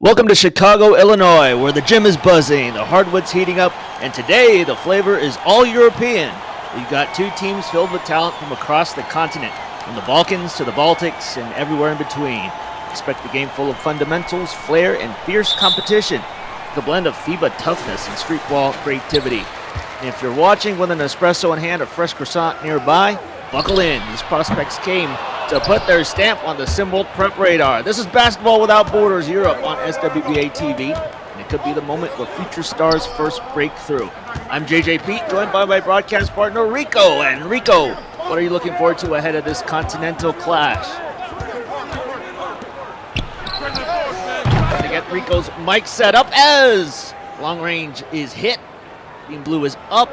Welcome to Chicago, Illinois, where the gym is buzzing, the hardwood's heating up, and today the flavor is all European. We've got two teams filled with talent from across the continent, from the Balkans to the Baltics and everywhere in between. Expect a game full of fundamentals, flair, and fierce competition, with a blend of FIBA toughness and street ball creativity. And if you're watching with an espresso in hand or fresh croissant nearby, buckle in. These prospects came to put their stamp on the SimWorld Prep radar. This is Basketball Without Borders Europe on SWBA TV, and it could be the moment where future stars first break through. I'm JJ Pete, joined by my broadcast partner Rico. And Rico, what are you looking forward to ahead of this continental clash? Trying to get Rico's mic set up as long range is hit. Team Blue is up.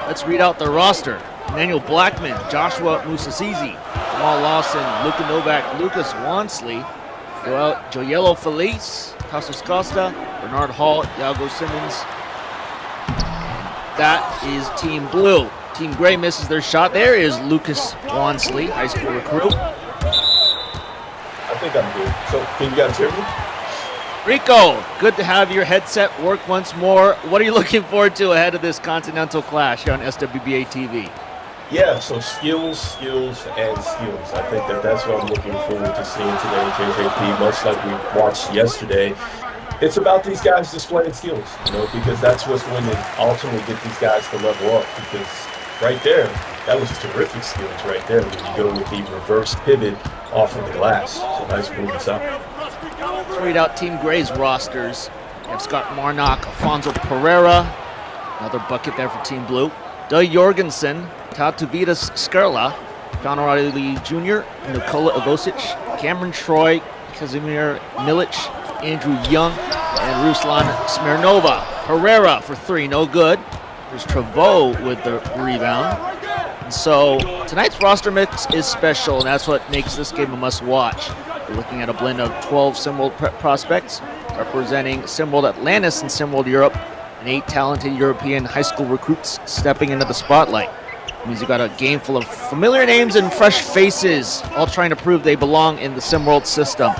Let's read out the roster. Emmanuel Blackman, Joshua Musasizi, Jamal Lawson, Luka Novak, Lucas Wansley, Joyello Felice, Tassos Costa, Bernard Hall, Iago Simmons. That is Team Blue. Team Gray misses their shot. There is Lucas Wansley, high school recruit. I think I'm good. So, can you guys hear me? Rico, good to have your headset work once more. What are you looking forward to ahead of this continental clash here on SWBA TV? Yeah, so skills, and skills. I think that's what I'm looking forward to seeing today, JJP, much like we watched yesterday. It's about these guys displaying skills, because that's what's going to ultimately get these guys to level up, because right there, that was terrific skills right there when you go with the reverse pivot off of the glass. So nice move inside. Let's read out Team Gray's rosters. We have Scott Marnock, Alfonso Pereira, another bucket there for Team Blue. Doug Jorgensen, Tatuvitas Skerla, John O'Reilly Jr., Nikola Ivosic, Cameron Troy, Kazimir Milic, Andrew Young, and Ruslan Smirnova. Pereira for three, no good. There's Trevaux with the rebound. And so tonight's roster mix is special, and that's what makes this game a must-watch. We're looking at a blend of 12 SimWorld Prep prospects representing SimWorld Atlantis and SimWorld Europe, and 8 talented European high school recruits stepping into the spotlight. It means you've got a game full of familiar names and fresh faces, all trying to prove they belong in the SimWorld system.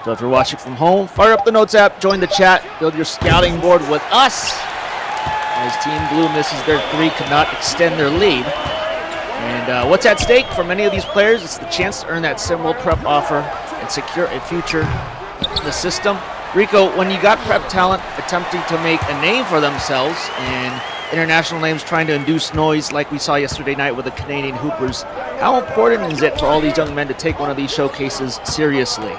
So if you're watching from home, fire up the Notes app, join the chat, build your scouting board with us. As Team Blue misses their three, could not extend their lead. And what's at stake for many of these players? It's the chance to earn that SimWorld Prep offer and secure a future in the system. Rico, when you got prep talent attempting to make a name for themselves and international names trying to induce noise like we saw yesterday night with the Canadian Hoopers, how important is it for all these young men to take one of these showcases seriously?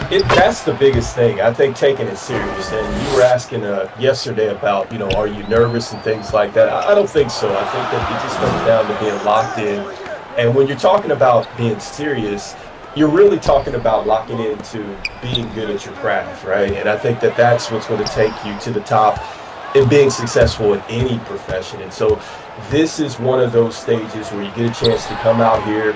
That's the biggest thing. I think taking it serious. And you were asking yesterday about, are you nervous and things like that. I don't think so. I think that it just comes down to being locked in. And when you're talking about being serious, you're really talking about locking into being good at your craft, right? And I think that that's what's going to take you to the top in being successful in any profession. And so this is one of those stages where you get a chance to come out here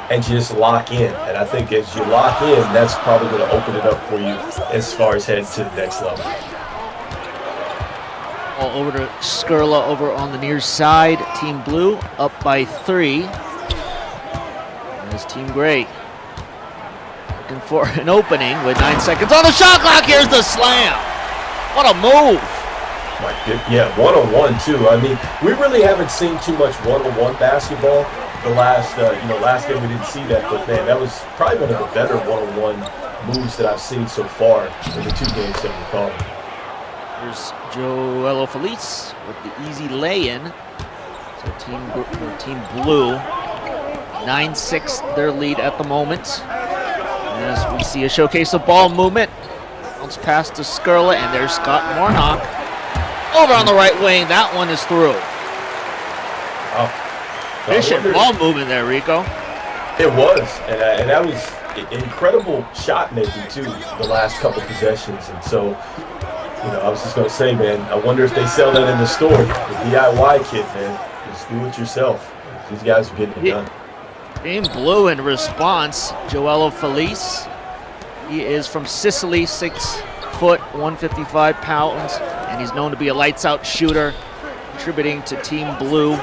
and just lock in. And I think as you lock in, that's probably going to open it up for you as far as heading to the next level. All over to Skerla over on the near side. Team Blue up by 3. There's Team Gray looking for an opening with 9 seconds on the shot clock. Here's the slam. What a move. Yeah, one-on-one too. I mean, we really haven't seen too much one-on-one basketball. The last game we didn't see that, but man, that was probably one of the better one-on-one moves that I've seen so far in the 2 games that we called. Here's Joello Felice with the easy lay-in. So Team Blue, 9-6 their lead at the moment. As we see a showcase of ball movement. Bounce pass to Skerla, and there's Scott Marnock. Over on the right wing, that one is through. Wow. Efficient ball movement there, Rico. It was, and that was incredible shot making too, the last couple possessions. And so, I was just going to say, man, I wonder if they sell that in the store. The DIY kit, man. Just do it yourself. These guys are getting it done. Team Blue in response, Joello Felice. He is from Sicily, 6 foot, 155 pounds, and he's known to be a lights-out shooter, contributing to Team Blue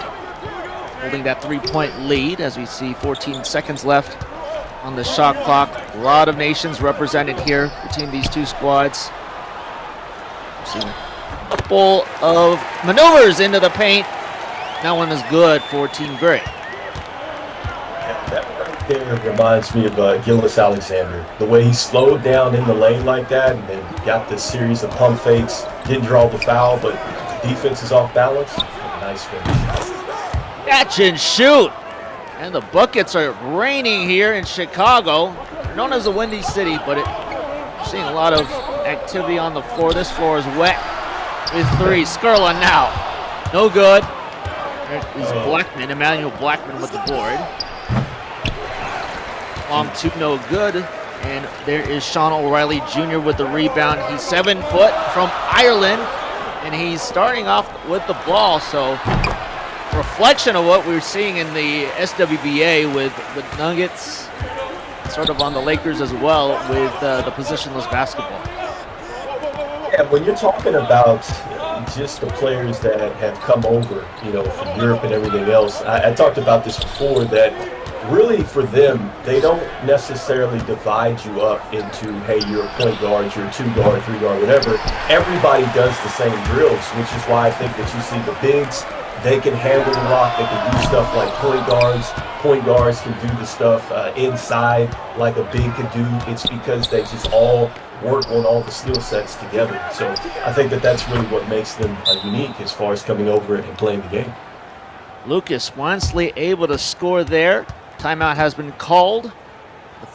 holding that 3-point lead as we see 14 seconds left on the shot clock. A lot of nations represented here between these two squads. See a couple of maneuvers into the paint. That one is good for Team Gray. That right there reminds me of Gillis Alexander. The way he slowed down in the lane like that and then got this series of pump fakes. Didn't draw the foul, but defense is off balance. Nice finish. Catch and shoot. And the buckets are raining here in Chicago. They're known as the Windy City, but we're seeing a lot of activity on the floor. This floor is wet with three. Skurla now. No good. There is Blackman, Emmanuel Blackman with the board. Long two, no good. And there is Sean O'Reilly Jr. with the rebound. He's 7 foot from Ireland, and he's starting off with the ball. So reflection of what we're seeing in the SWBA with the Nuggets, sort of on the Lakers as well with the positionless basketball. Yeah, when you're talking about just the players that have come over, from Europe and everything else, I talked about this before, that really for them, they don't necessarily divide you up into, hey, you're a point guard, you're a 2-guard, 3-guard, whatever. Everybody does the same drills, which is why I think that you see the bigs, they can handle the rock, they can do stuff like point guards. Point guards can do the stuff inside like a big could do. It's because they just all work on all the skill sets together. So I think that that's really what makes them unique as far as coming over and playing the game. Lucas Wansley able to score there. Timeout has been called.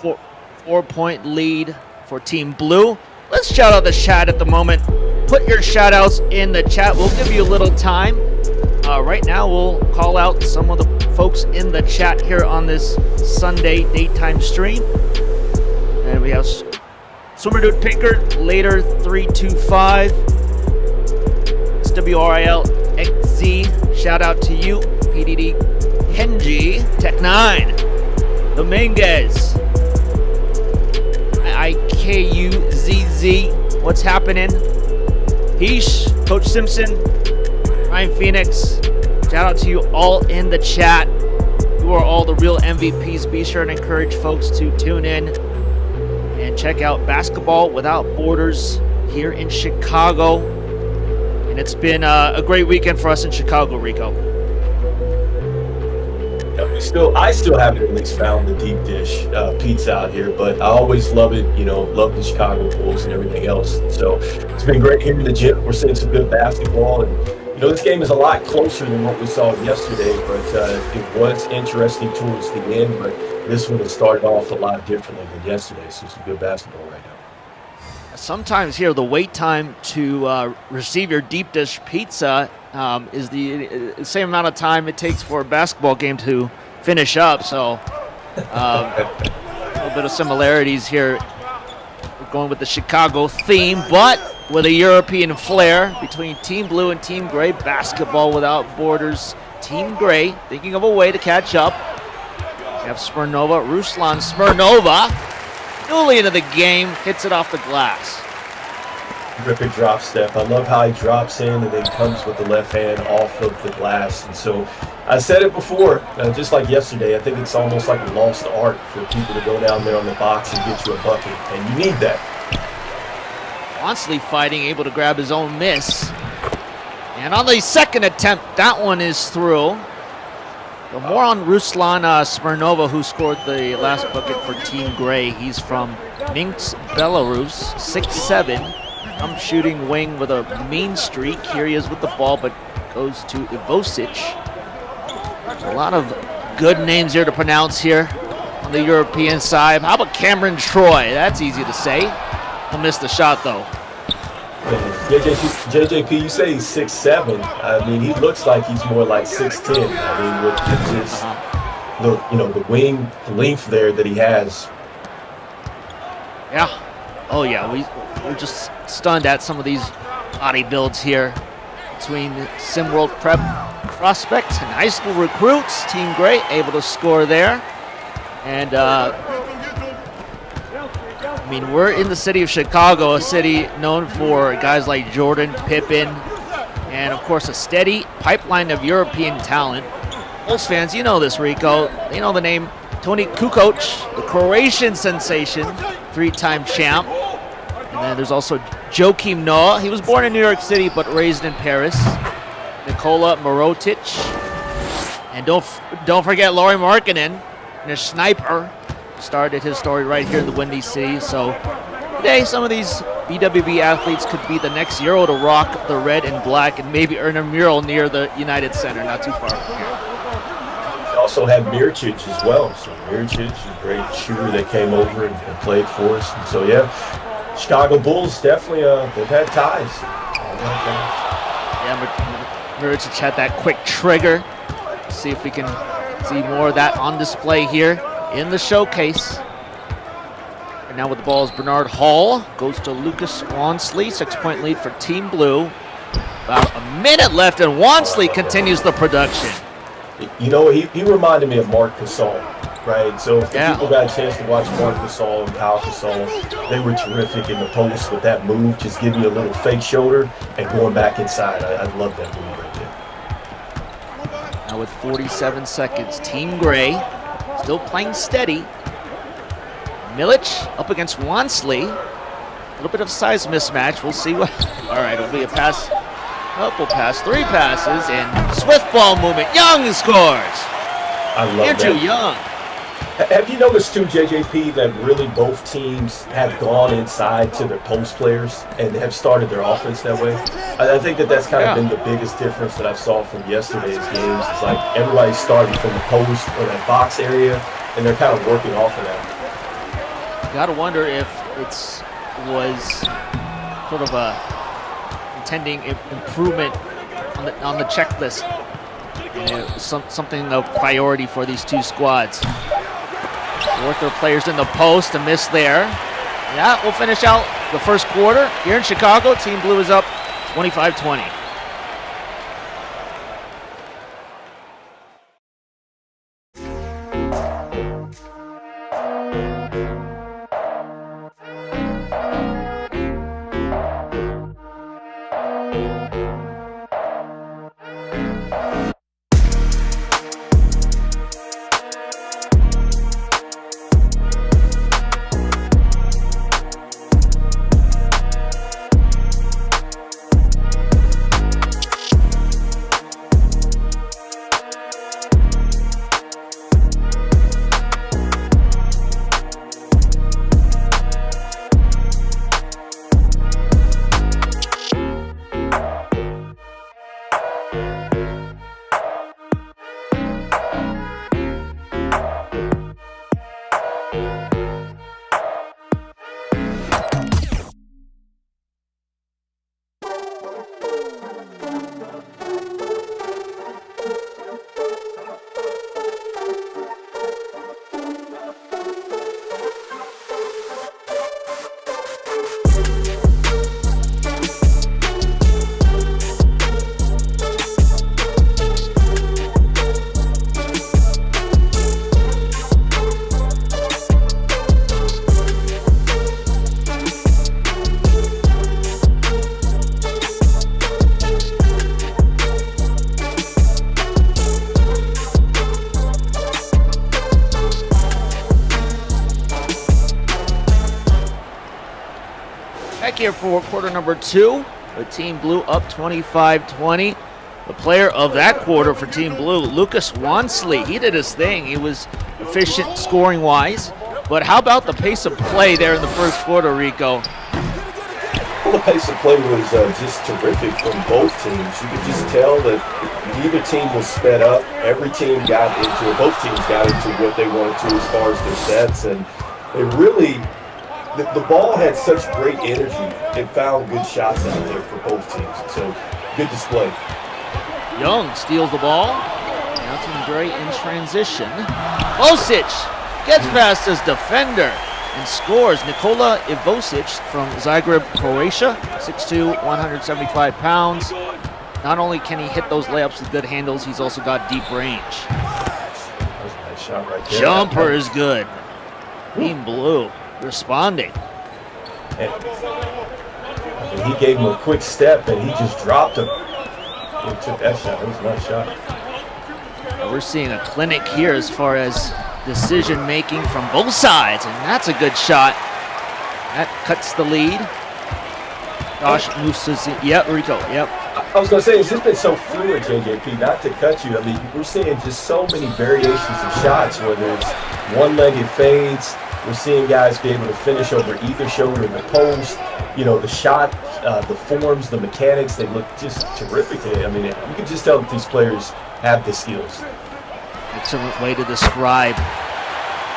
The 4-point lead for Team Blue. Let's shout out the chat at the moment. Put your shout outs in the chat. We'll give you a little time. Right now, we'll call out some of the folks in the chat here on this Sunday daytime stream. And we have Swimmer Dude Pinker, later 325. SWRIL XZ, shout out to you. PDD Kenji, Tech 9. Dominguez. IKUZZ, what's happening? Heesh, Coach Simpson, Ryan Phoenix, shout out to you all in the chat. You are all the real MVPs. Be sure and encourage folks to tune in and check out Basketball Without Borders here in Chicago. And it's been a great weekend for us in Chicago, Rico. I still haven't at least found the deep dish pizza out here, but I always love it, love the Chicago Bulls and everything else. So it's been great here in the gym. We're seeing some good basketball, and this game is a lot closer than what we saw yesterday, but it was interesting towards the end, but this one has started off a lot differently than yesterday, so it's some good basketball right now. Sometimes here the wait time to receive your deep dish pizza is the same amount of time it takes for a basketball game to finish up. So a little bit of similarities here. We're going with the Chicago theme, but with a European flair between Team Blue and Team Gray. Basketball Without Borders. Team Gray thinking of a way to catch up. We have Smirnova, Ruslan Smirnova, newly into the game, hits it off the glass. Terrific drop step. I love how he drops in and then comes with the left hand off of the glass. And so I said it before, just like yesterday, I think it's almost like a lost art for people to go down there on the box and get you a bucket. And you need that. Wansley fighting, able to grab his own miss. And on the second attempt, that one is through. But more on Ruslan Smirnova, who scored the last bucket for Team Gray. He's from Minsk, Belarus, 6'7". I'm shooting wing with a mean streak. Here he is with the ball, but goes to Ivosic. A lot of good names here to pronounce here on the European side. How about Cameron Troy? That's easy to say. He'll miss the shot, though. JJP, you say he's 6'7". I mean, he looks like he's more like 6'10". I mean, with his, the wing length there that he has. Yeah. Oh, yeah. We're just stunned at some of these body builds here between SimWorld prep prospects and high school recruits. Team Gray able to score there. And, we're in the city of Chicago, a city known for guys like Jordan, Pippen, and, of course, a steady pipeline of European talent. Bulls fans, you know this, Rico. They know the name Toni Kukoc, the Croatian sensation, 3-time champ. And then there's also Joakim Noah. He was born in New York City but raised in Paris. Nikola Mirotic. And don't forget Lauri Markkanen, the sniper. Started his story right here in the Windy City. So today, some of these BWB athletes could be the next Euro to rock the red and black and maybe earn a mural near the United Center, not too far from here. Also had Miricic as well. So Miricic is a great shooter that came over and played for us. And so, yeah, Chicago Bulls definitely they've had ties. Yeah, Miricic had that quick trigger. Let's see if we can see more of that on display here in the showcase. And now with the ball is Bernard Hall. Goes to Lucas Wansley. 6-point lead for Team Blue. About a minute left, and Wansley continues the production. You know, he reminded me of Marc Gasol, right? So if people got a chance to watch Marc Gasol and Kyle Gasol, they were terrific in the post with that move, just giving you a little fake shoulder and going back inside. I love that move right there. Now with 47 seconds, Team Gray still playing steady. Milic up against Wansley. A little bit of size mismatch. We'll see what. All right, it'll be a pass. Couple pass, 3 passes, and swift ball movement. Young scores. I love Andrew that. Young. Have you noticed too, JJP, that really both teams have gone inside to their post players and have started their offense that way? I think that's kind of been the biggest difference that I saw from yesterday's games. It's like everybody's starting from the post or that box area, and they're kind of working off of that. Got to wonder if it was sort of a intending improvement on the checklist. Something of priority for these two squads. Work their players in the post, a miss there. Yeah, we'll finish out the first quarter here in Chicago. Team Blue is up 25-20. Back here for quarter number 2, with Team Blue up 25-20. The player of that quarter for Team Blue, Lucas Wansley, he did his thing. He was efficient scoring-wise. But how about the pace of play there in the first quarter, Rico? Well, the pace of play was just terrific from both teams. You could just tell that neither team was sped up. Every team got into it. Both teams got into what they wanted to as far as their sets. And they really, the ball had such great energy and found good shots out there for both teams. So, good display. Young steals the ball. Now Team Gray in transition. Ivosic gets past his defender and scores. Nikola Ivosic from Zagreb, Croatia, 6'2", 175 pounds. Not only can he hit those layups with good handles, he's also got deep range. That was a nice shot right there. Jumper is good. Team Blue responding. And he gave him a quick step, and he just dropped him. He took that shot. That was a nice shot. We're seeing a clinic here as far as decision making from both sides, and that's a good shot. That cuts the lead. Josh Musas, yep, Rico, yep. I was going to say, it's just been so fluid, JJP, not to cut you. I mean, we're seeing just so many variations of shots, whether it's one-legged fades. We're seeing guys be able to finish over either shoulder in the post. You know, the shot, the forms, the mechanics, they look just terrific today. I mean, you can just tell that these players have the skills. Excellent way to describe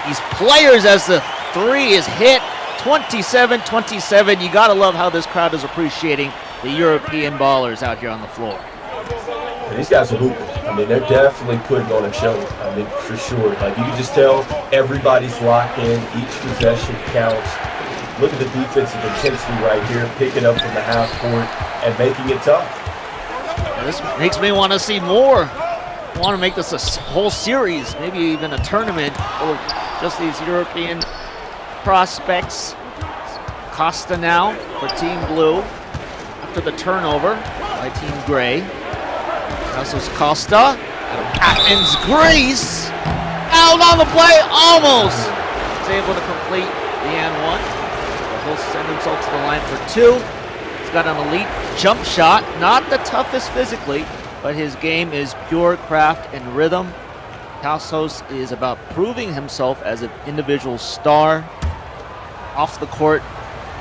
these players as the three is hit. 27-27. You got to love how this crowd is appreciating the European ballers out here on the floor. And these guys are hooping. I mean, they're definitely putting on a show. I mean, for sure. Like, you can just tell everybody's locked in. Each possession counts. Look at the defensive intensity right here, picking up from the half court and making it tough. This makes me want to see more. I want to make this a whole series, maybe even a tournament, or just these European prospects. Costa now for Team Blue after the turnover by Team Gray. Passes Costa. Athens Greece. Out on the play, almost. He's able to complete the and one. He'll send himself to the line for two. He's got an elite jump shot. Not the toughest physically, but his game is pure craft and rhythm. Tassos is about proving himself as an individual star. Off the court,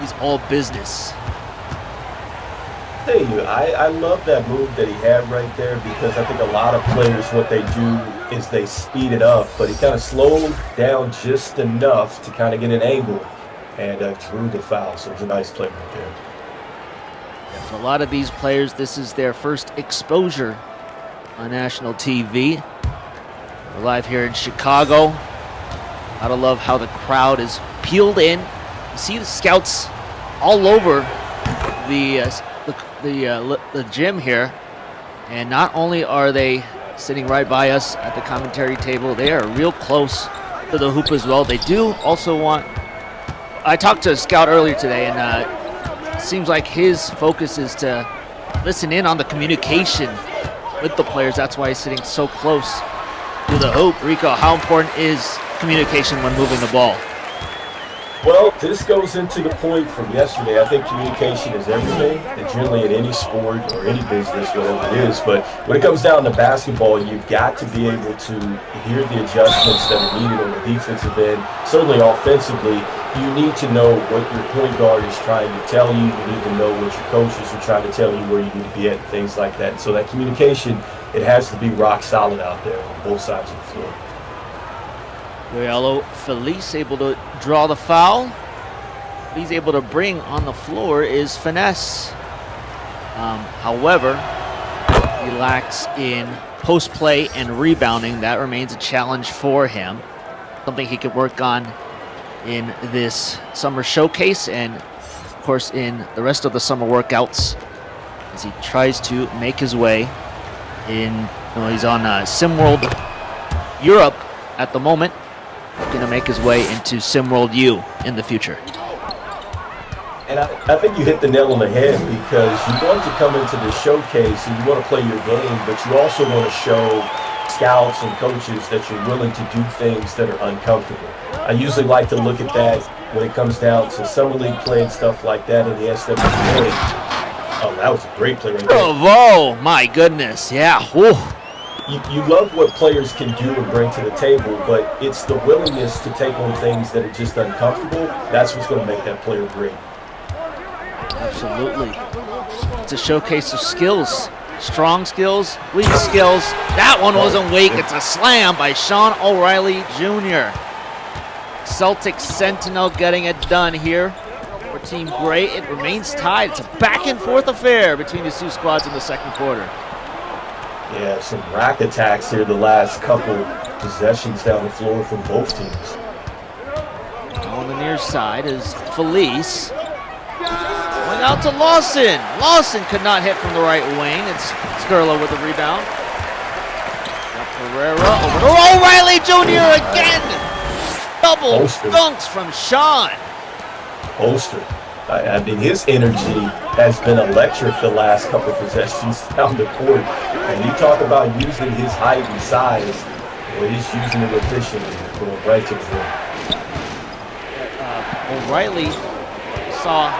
he's all business. I tell you, I love that move that he had right there, because I think a lot of players, what they do is they speed it up, but he kind of slowed down just enough to kind of get an angle and drew the foul. So it was a nice play right there. For a lot of these players, this is their first exposure on national TV. We're live here in Chicago. Gotta love how the crowd is peeled in. You see the scouts all over the gym here, and not only are they sitting right by us at the commentary table, they are real close to the hoop as well. They do also want. I talked to a scout earlier today, and it seems like his focus is to listen in on the communication with the players. That's why he's sitting so close to the hoop. Rico, how important is communication when moving the ball? Well, this goes into the point from yesterday. I think communication is everything, and generally in any sport or any business, whatever it is. But when it comes down to basketball, you've got to be able to hear the adjustments that are needed on the defensive end. Certainly offensively, you need to know what your point guard is trying to tell you. You need to know what your coaches are trying to tell you, where you need to be at, and things like that. And so that communication, it has to be rock solid out there on both sides of the floor. Guayalo Felice able to draw the foul. He's able to bring on the floor is finesse. However, he lacks in post play and rebounding. That remains a challenge for him. Something he could work on in this summer showcase and, of course, in the rest of the summer workouts as he tries to make his way in. He's on SimWorld Europe at the moment. Looking to make his way into SimWorld U in the future. And I think you hit the nail on the head, because you want to come into the showcase and you want to play your game, but you also want to show scouts and coaches that you're willing to do things that are uncomfortable. I usually like to look at that when it comes down to summer league play and stuff like that in the SWA. Oh, that was a great play right there. Bravo! My goodness, yeah. Whew. You love what players can do and bring to the table, but it's the willingness to take on things that are just uncomfortable. That's what's going to make that player great. Absolutely. It's a showcase of skills. Strong skills, weak skills. That one wasn't weak. It's a slam by Sean O'Reilly Jr. Celtic Sentinel getting it done here for Team Gray. It remains tied. It's a back and forth affair between these two squads in the second quarter. Yeah, some rack attacks here the last couple possessions down the floor from both teams. On the near side is Felice. Going out to Lawson. Lawson could not hit from the right wing. It's Skurla with the rebound. Got Pereira over to O'Reilly Jr. again. Double dunks from Sean. Holster. I mean, his energy has been electric the last couple of possessions down the court. And you talk about using his height and size, Well, he's using it efficiently, going right to the rim. O'Reilly saw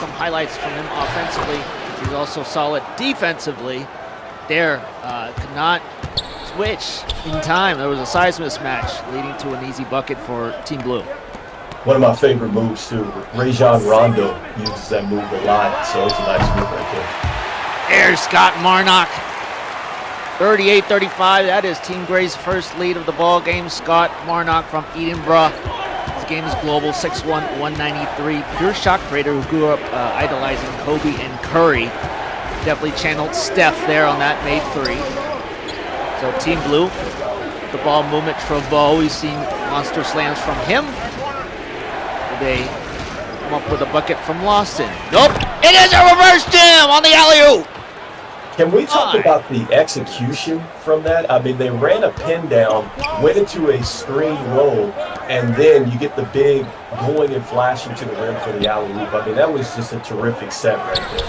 some highlights from him offensively. He's also solid defensively. There, could not switch in time. There was a size mismatch leading to an easy bucket for Team Blue. One of my favorite moves, too. Rajon Rondo uses that move a lot, so it's a nice move right there. There's Scott Marnock. 38-35. That is Team Gray's first lead of the ball game. Scott Marnock from Edinburgh. His game is global, 6'1", 193. Pure shot creator who grew up idolizing Kobe and Curry. Definitely channeled Steph there on that made three. So Team Blue, the ball movement. Trevor, we've seen monster slams from him. They come up with a bucket from Lawson. Nope, it is a reverse jam on the alley-oop. Can we talk about the execution from that? I mean, they ran a pin down, went into a screen roll, and then you get the big going and flashing to the rim for the alley-oop. I mean, that was just a terrific set right there.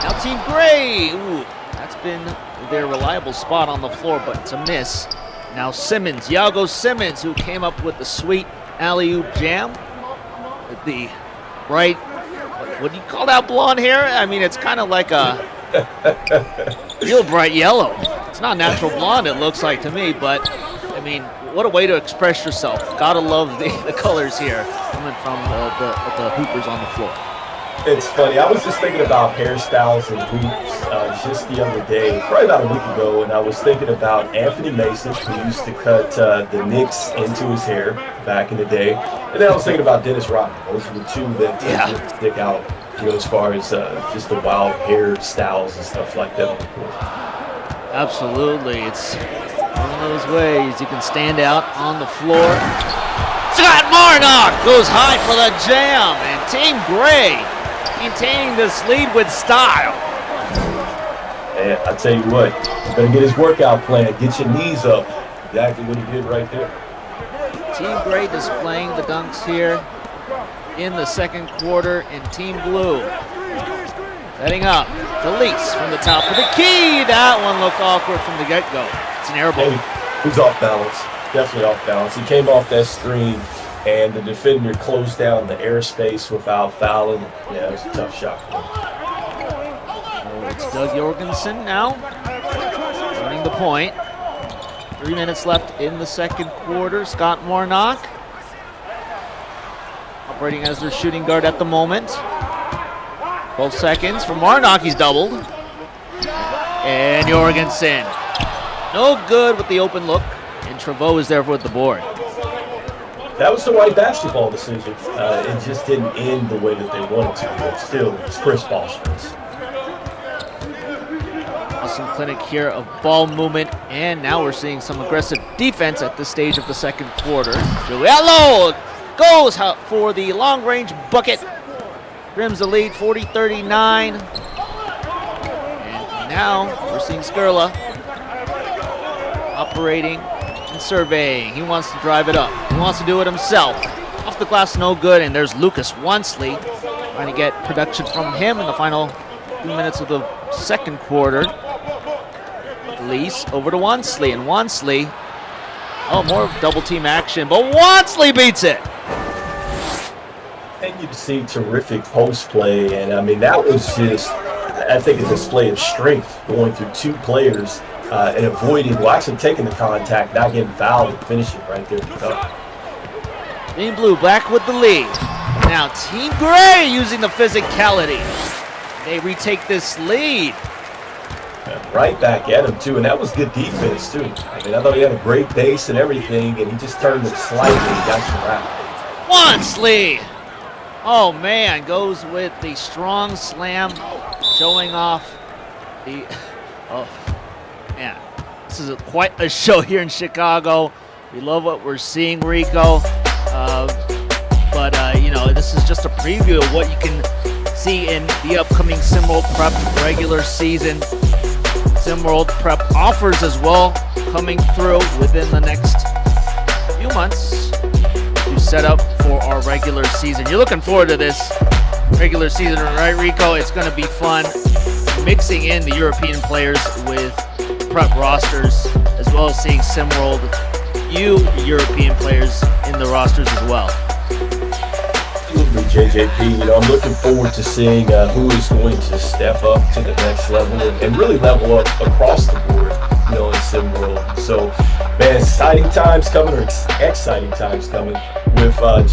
Now Team Gray, that's been their reliable spot on the floor, but it's a miss. Now Simmons, Iago Simmons, who came up with the sweet alley-oop jam. With the bright, what do you call that blonde hair? I mean, it's kind of like a real bright yellow. It's not natural blonde, it looks like to me, but I mean, what a way to express yourself. Gotta love the colors here coming from the hoopers on the floor. It's funny. I was just thinking about hairstyles and hoops just the other day, probably about a week ago, and I was thinking about Anthony Mason, who used to cut the Knicks into his hair back in the day, and then I was thinking about Dennis Rodman. Those are the two that stick out, as far as just the wild hairstyles and stuff like that on the court. Absolutely. It's one of those ways you can stand out on the floor. Scott Marnock goes high for the jam, and Team Gray maintaining this lead with style. And I tell you what, you better get his workout plan. Get your knees up. Exactly what he did right there. Team Gray displaying the dunks here in the second quarter, and Team Blue setting up. Felice from the top of the key. That one looked awkward from the get-go. It's an air ball. He was off balance. Definitely off balance. He came off that screen, and the defender closed down the airspace without fouling. Yeah, it was a tough shot for him. So it's Doug Jorgensen now running the point. 3 minutes left in the second quarter. Scott Marnock operating as their shooting guard at the moment. 12 seconds for Marnock. He's doubled. And Jorgensen. No good with the open look. And Trevor is there with the board. That was the right basketball decision. It just didn't end the way that they wanted to, but still, it's Chris Paul's. Awesome clinic here of ball movement, and now we're seeing some aggressive defense at this stage of the second quarter. Joello goes for the long-range bucket. Rims the lead, 40-39. And now we're seeing Skerla operating and surveying. He wants to drive it up. He wants to do it himself. Off the glass, no good, and there's Lucas Wansley trying to get production from him in the final 2 minutes of the second quarter. Felice over to Wansley, and Wansley, more double team action, but Wansley beats it. And you see terrific post play, and I mean, that was just, I think, a display of strength going through two players and avoiding, actually taking the contact, not getting fouled, and finishing right there. Team Blue back with the lead. Now Team Gray using the physicality. They retake this lead. Right back at him, too, and that was good defense, too. I mean, I thought he had a great base and everything, and he just turned it slightly and got you wrapped. Wansley! Oh, man, goes with the strong slam, showing off the... Oh, man, this is quite a show here in Chicago. We love what we're seeing, Rico. This is just a preview of what you can see in the upcoming SimWorld Prep regular season. SimWorld Prep offers as well coming through within the next few months to set up for our regular season. You're looking forward to this regular season, right, Rico? It's going to be fun mixing in the European players with prep rosters as well. well as seeing SimWorld, you European players in the rosters as well. Absolutely, JJP. I'm looking forward to seeing who is going to step up to the next level and really level up across the board, in SimWorld. So, man, exciting times coming with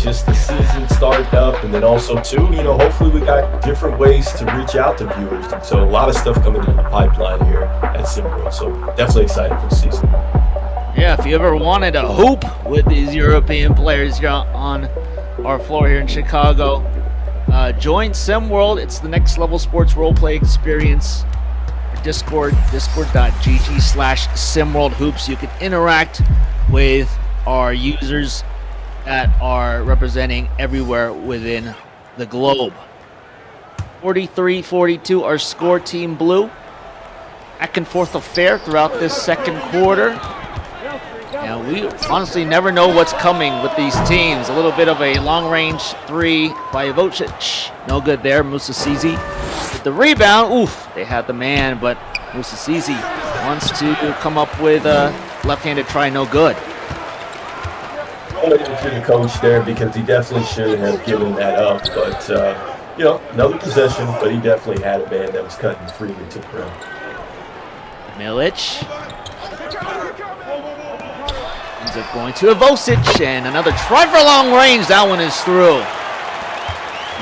just the season starting up, and then also too, hopefully we got different ways to reach out to viewers. So a lot of stuff coming in the pipeline here at SimWorld. So definitely excited for the season. Yeah, if you ever wanted a hoop with these European players here on our floor here in Chicago, join SimWorld. It's the next level sports roleplay experience. Discord, discord.gg/SimWorld Hoops. You can interact with our users that are representing everywhere within the globe. 43-42 our score, Team Blue. Back and forth affair throughout this second quarter. And we honestly never know what's coming with these teams. A little bit of a long-range three by Vocic. No good there. Musasizi with the rebound. Oof, they had the man, but Musasizi wants to come up with a left-handed try. No good. To the coach there because he definitely should have given that up. But, another possession, but he definitely had a man that was cutting freely to the rim. Milic ends up going to Vocic, and another try for long range. That one is through.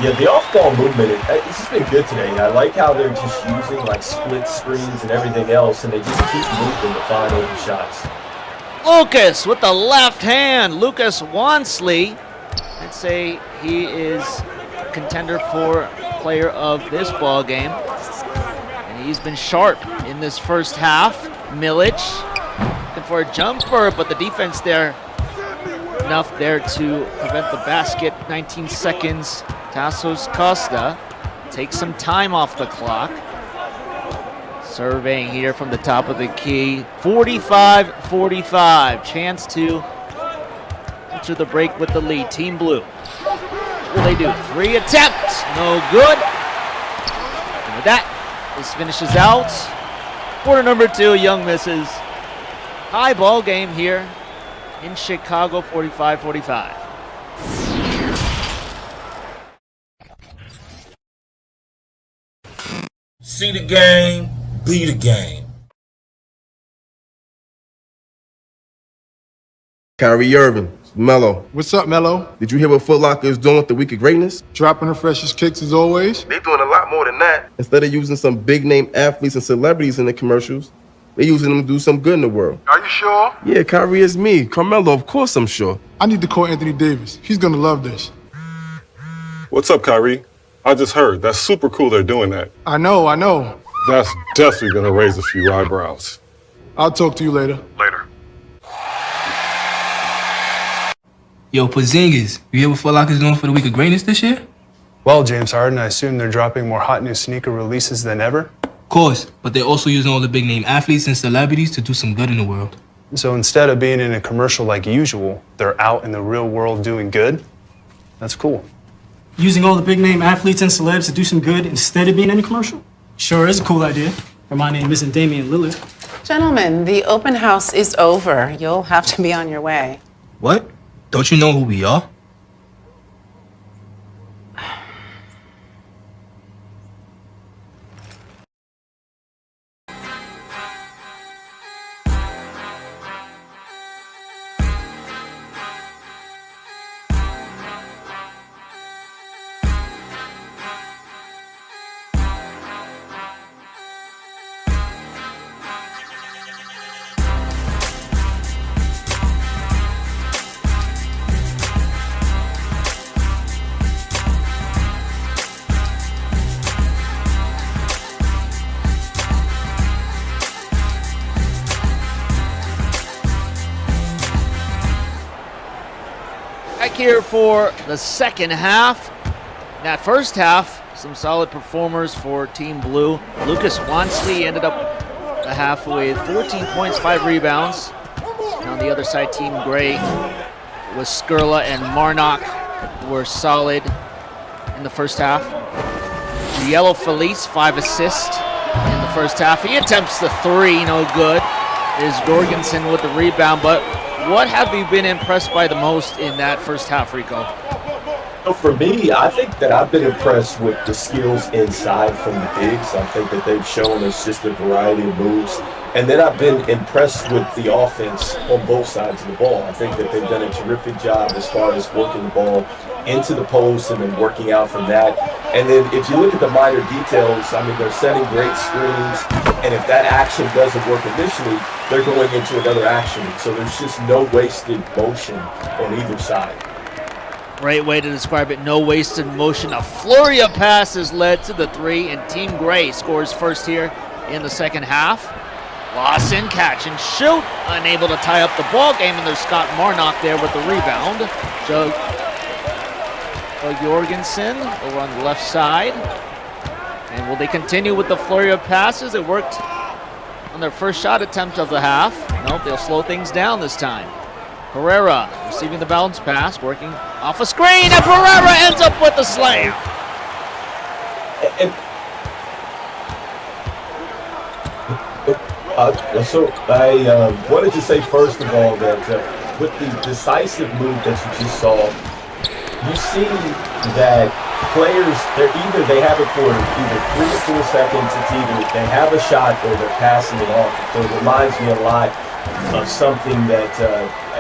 Yeah, the off-ball movement, it's just been good today. I like how they're just using split screens and everything else, and they just keep moving to find open shots. Lucas with the left hand. Lucas Wansley. I'd say he is a contender for player of this ball game. And he's been sharp in this first half. Milic looking for a jumper, but the defense there, enough there to prevent the basket. 19 seconds. Tassos Costa takes some time off the clock. Surveying here from the top of the key. 45-45. Chance to enter the break with the lead. Team Blue. What will they do? 3 attempts. No good. And with that, this finishes out. Quarter number 2, Young misses. High ball game here in Chicago, 45-45. See the game. Be the game. Kyrie Irving, Melo. What's up, Melo? Did you hear what Foot Locker is doing with the Week of Greatness? Dropping the freshest kicks as always. They're doing a lot more than that. Instead of using some big-name athletes and celebrities in the commercials, they're using them to do some good in the world. Are you sure? Yeah, Kyrie is me. Carmelo, of course I'm sure. I need to call Anthony Davis. He's gonna love this. What's up, Kyrie? I just heard. That's super cool they're doing that. I know. That's definitely gonna raise a few eyebrows. I'll talk to you later. Later. Yo, Porzingis, you hear what Foot Locker's doing for the Week of Greatness this year? Well, James Harden, I assume they're dropping more hot new sneaker releases than ever? Of course, but they're also using all the big name athletes and celebrities to do some good in the world. So instead of being in a commercial like usual, they're out in the real world doing good? That's cool. Using all the big name athletes and celebs to do some good instead of being in a commercial? Sure is a cool idea. Reminding missing Damian Lillard. Gentlemen, the open house is over. You'll have to be on your way. What? Don't you know who we are? Back here for the second half. In that first half, some solid performers for Team Blue. Lucas Wansley ended up the half with 14 points, 5 rebounds. And on the other side, Team Gray was Skurla and Marnock were solid in the first half. Yellow Felice, 5 assists in the first half. He attempts the 3, no good. is Jorgensen with the rebound, but what have you been impressed by the most in that first half, Rico? So for me, I think that I've been impressed with the skills inside from the bigs. I think that they've shown us just a variety of moves. And then I've been impressed with the offense on both sides of the ball. I think that they've done a terrific job as far as working the ball into the post and then working out from that. And then if you look at the minor details, I mean, they're setting great screens. And if that action doesn't work initially, they're going into another action. So there's just no wasted motion on either side. Great way to describe it. No wasted motion. A flurry of passes led to the three, and Team Gray scores first here in the second half. Lawson catch and shoot. Unable to tie up the ball game, and there's Scott Marnock there with the rebound. So Jorgensen over on the left side. And will they continue with the flurry of passes? It worked on their first shot attempt of the half. Nope, they'll slow things down this time. Pereira receiving the bounce pass, working off a screen, and Pereira ends up with the slam. So I wanted to say first of all that with the decisive move that you just saw, you see that players, they have it for either 3 or 4 seconds. It's either they have a shot or they're passing it off. So it reminds me a lot of something that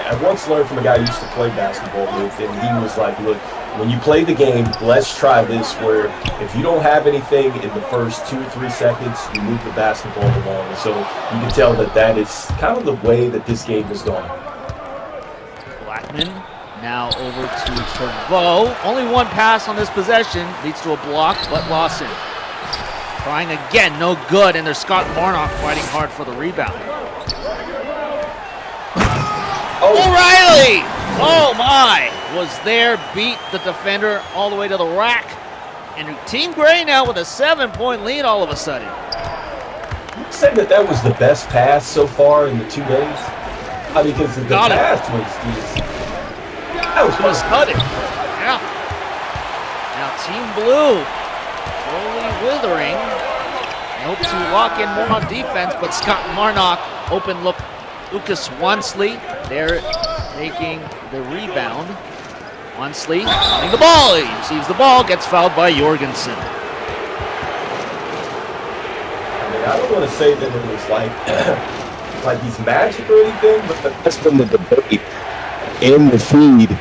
I once learned from a guy who used to play basketball with, and he was like, look, when you play the game, let's try this, where if you don't have anything in the first 2 or 3 seconds, you move the basketball along. And so you can tell that that is kind of the way that this game is going. Blackman now over to Turbo. Only one pass on this possession, leads to a block, but Lawson trying again, no good, and there's Scott Marnock fighting hard for the rebound. O'Reilly, oh my, was there, beat the defender all the way to the rack. And Team Gray now with a 7-point lead all of a sudden. You said that was the best pass so far in the 2 days? I mean, because the pass was cutting. Yeah. Now Team Blue slowly withering. They hope to lock in more on defense, but Scott Marnock, open look, Lucas Wansley, they're taking the rebound. Wansley running the ball. He receives the ball, gets fouled by Jorgensen. I mean, I don't want to say that it was like he's magic or anything, but that's been the debate in the feed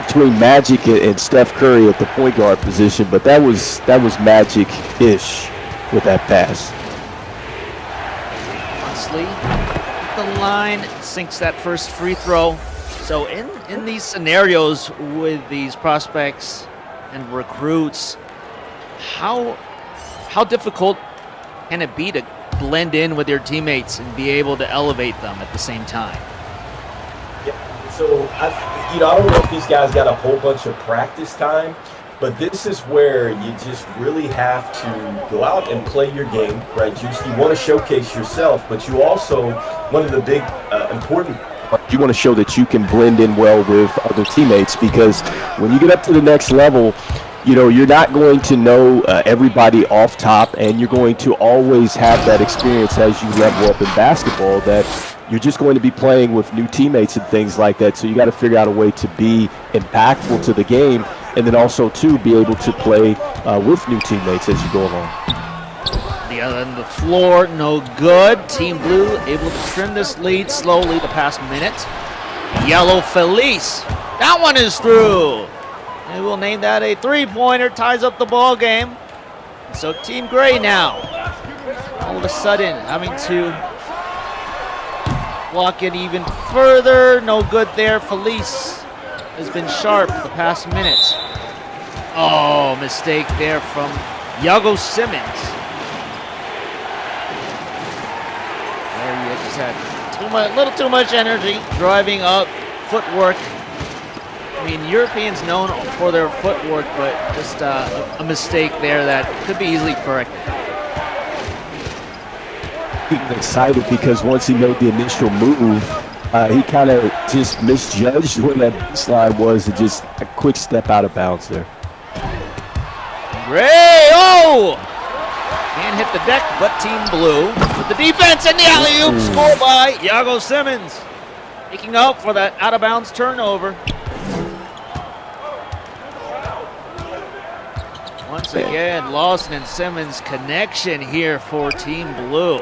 between Magic and Steph Curry at the point guard position, but that was magic-ish with that pass. Wansley at the line, sinks that first free throw. So in these scenarios with these prospects and recruits, how difficult can it be to blend in with your teammates and be able to elevate them at the same time? Yeah. So I don't know if these guys got a whole bunch of practice time, but this is where you just really have to go out and play your game, right? You want to showcase yourself, but you also, one of the big important, you want to show that you can blend in well with other teammates, because when you get up to the next level, you're not going to know everybody off top, and you're going to always have that experience as you level up in basketball that you're just going to be playing with new teammates and things like that. So you got to figure out a way to be impactful to the game, and then also to be able to play with new teammates as you go along. The other end of the floor, no good. Team Blue able to trim this lead slowly the past minute. Yellow Felice, that one is through. And we'll name that a 3-pointer, ties up the ball game. So Team Gray now, all of a sudden, having to block it even further. No good there. Felice has been sharp the past minute. Oh, mistake there from Iago Simmons. There he just had a little too much energy, driving up, footwork. I mean, Europeans known for their footwork, but just a mistake there that could be easily corrected. Getting excited because once he made the initial move, he kind of just misjudged where that baseline was, and just a quick step out of bounds there. Gray, oh! Can't hit the deck, but Team Blue with the defense and the alley-oop scored by Iago Simmons. Making up for that out-of-bounds turnover. Once again, Lawson and Simmons connection here for Team Blue.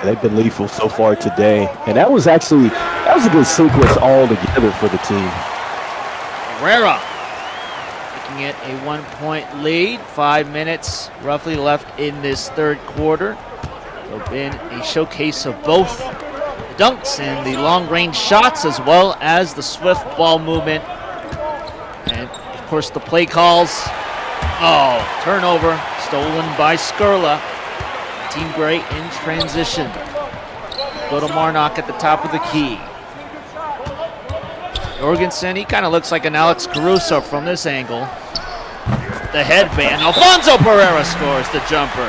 They've been lethal so far today. And that was a good sequence all together for the team. Herrera making it a 1-point lead. 5 minutes roughly left in this third quarter. So been a showcase of both the dunks and the long-range shots as well as the swift ball movement. And of course the play calls. Oh, turnover stolen by Skurla. Team Gray in transition. Go to Marnock at the top of the key. Jorgensen, he kind of looks like an Alex Caruso from this angle. The headband. Alfonso Pereira scores the jumper.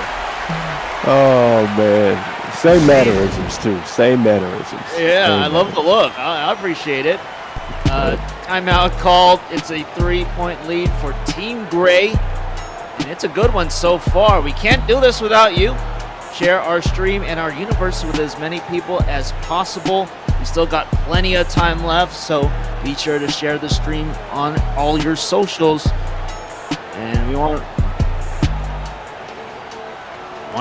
Oh, man. Same mannerisms, too. Same mannerisms. Yeah, I love the look. I appreciate it. Timeout called. It's a 3-point lead for Team Gray. And it's a good one so far. We can't do this without you. Share our stream and our universe with as many people as possible. We still got plenty of time left, so be sure to share the stream on all your socials. And we want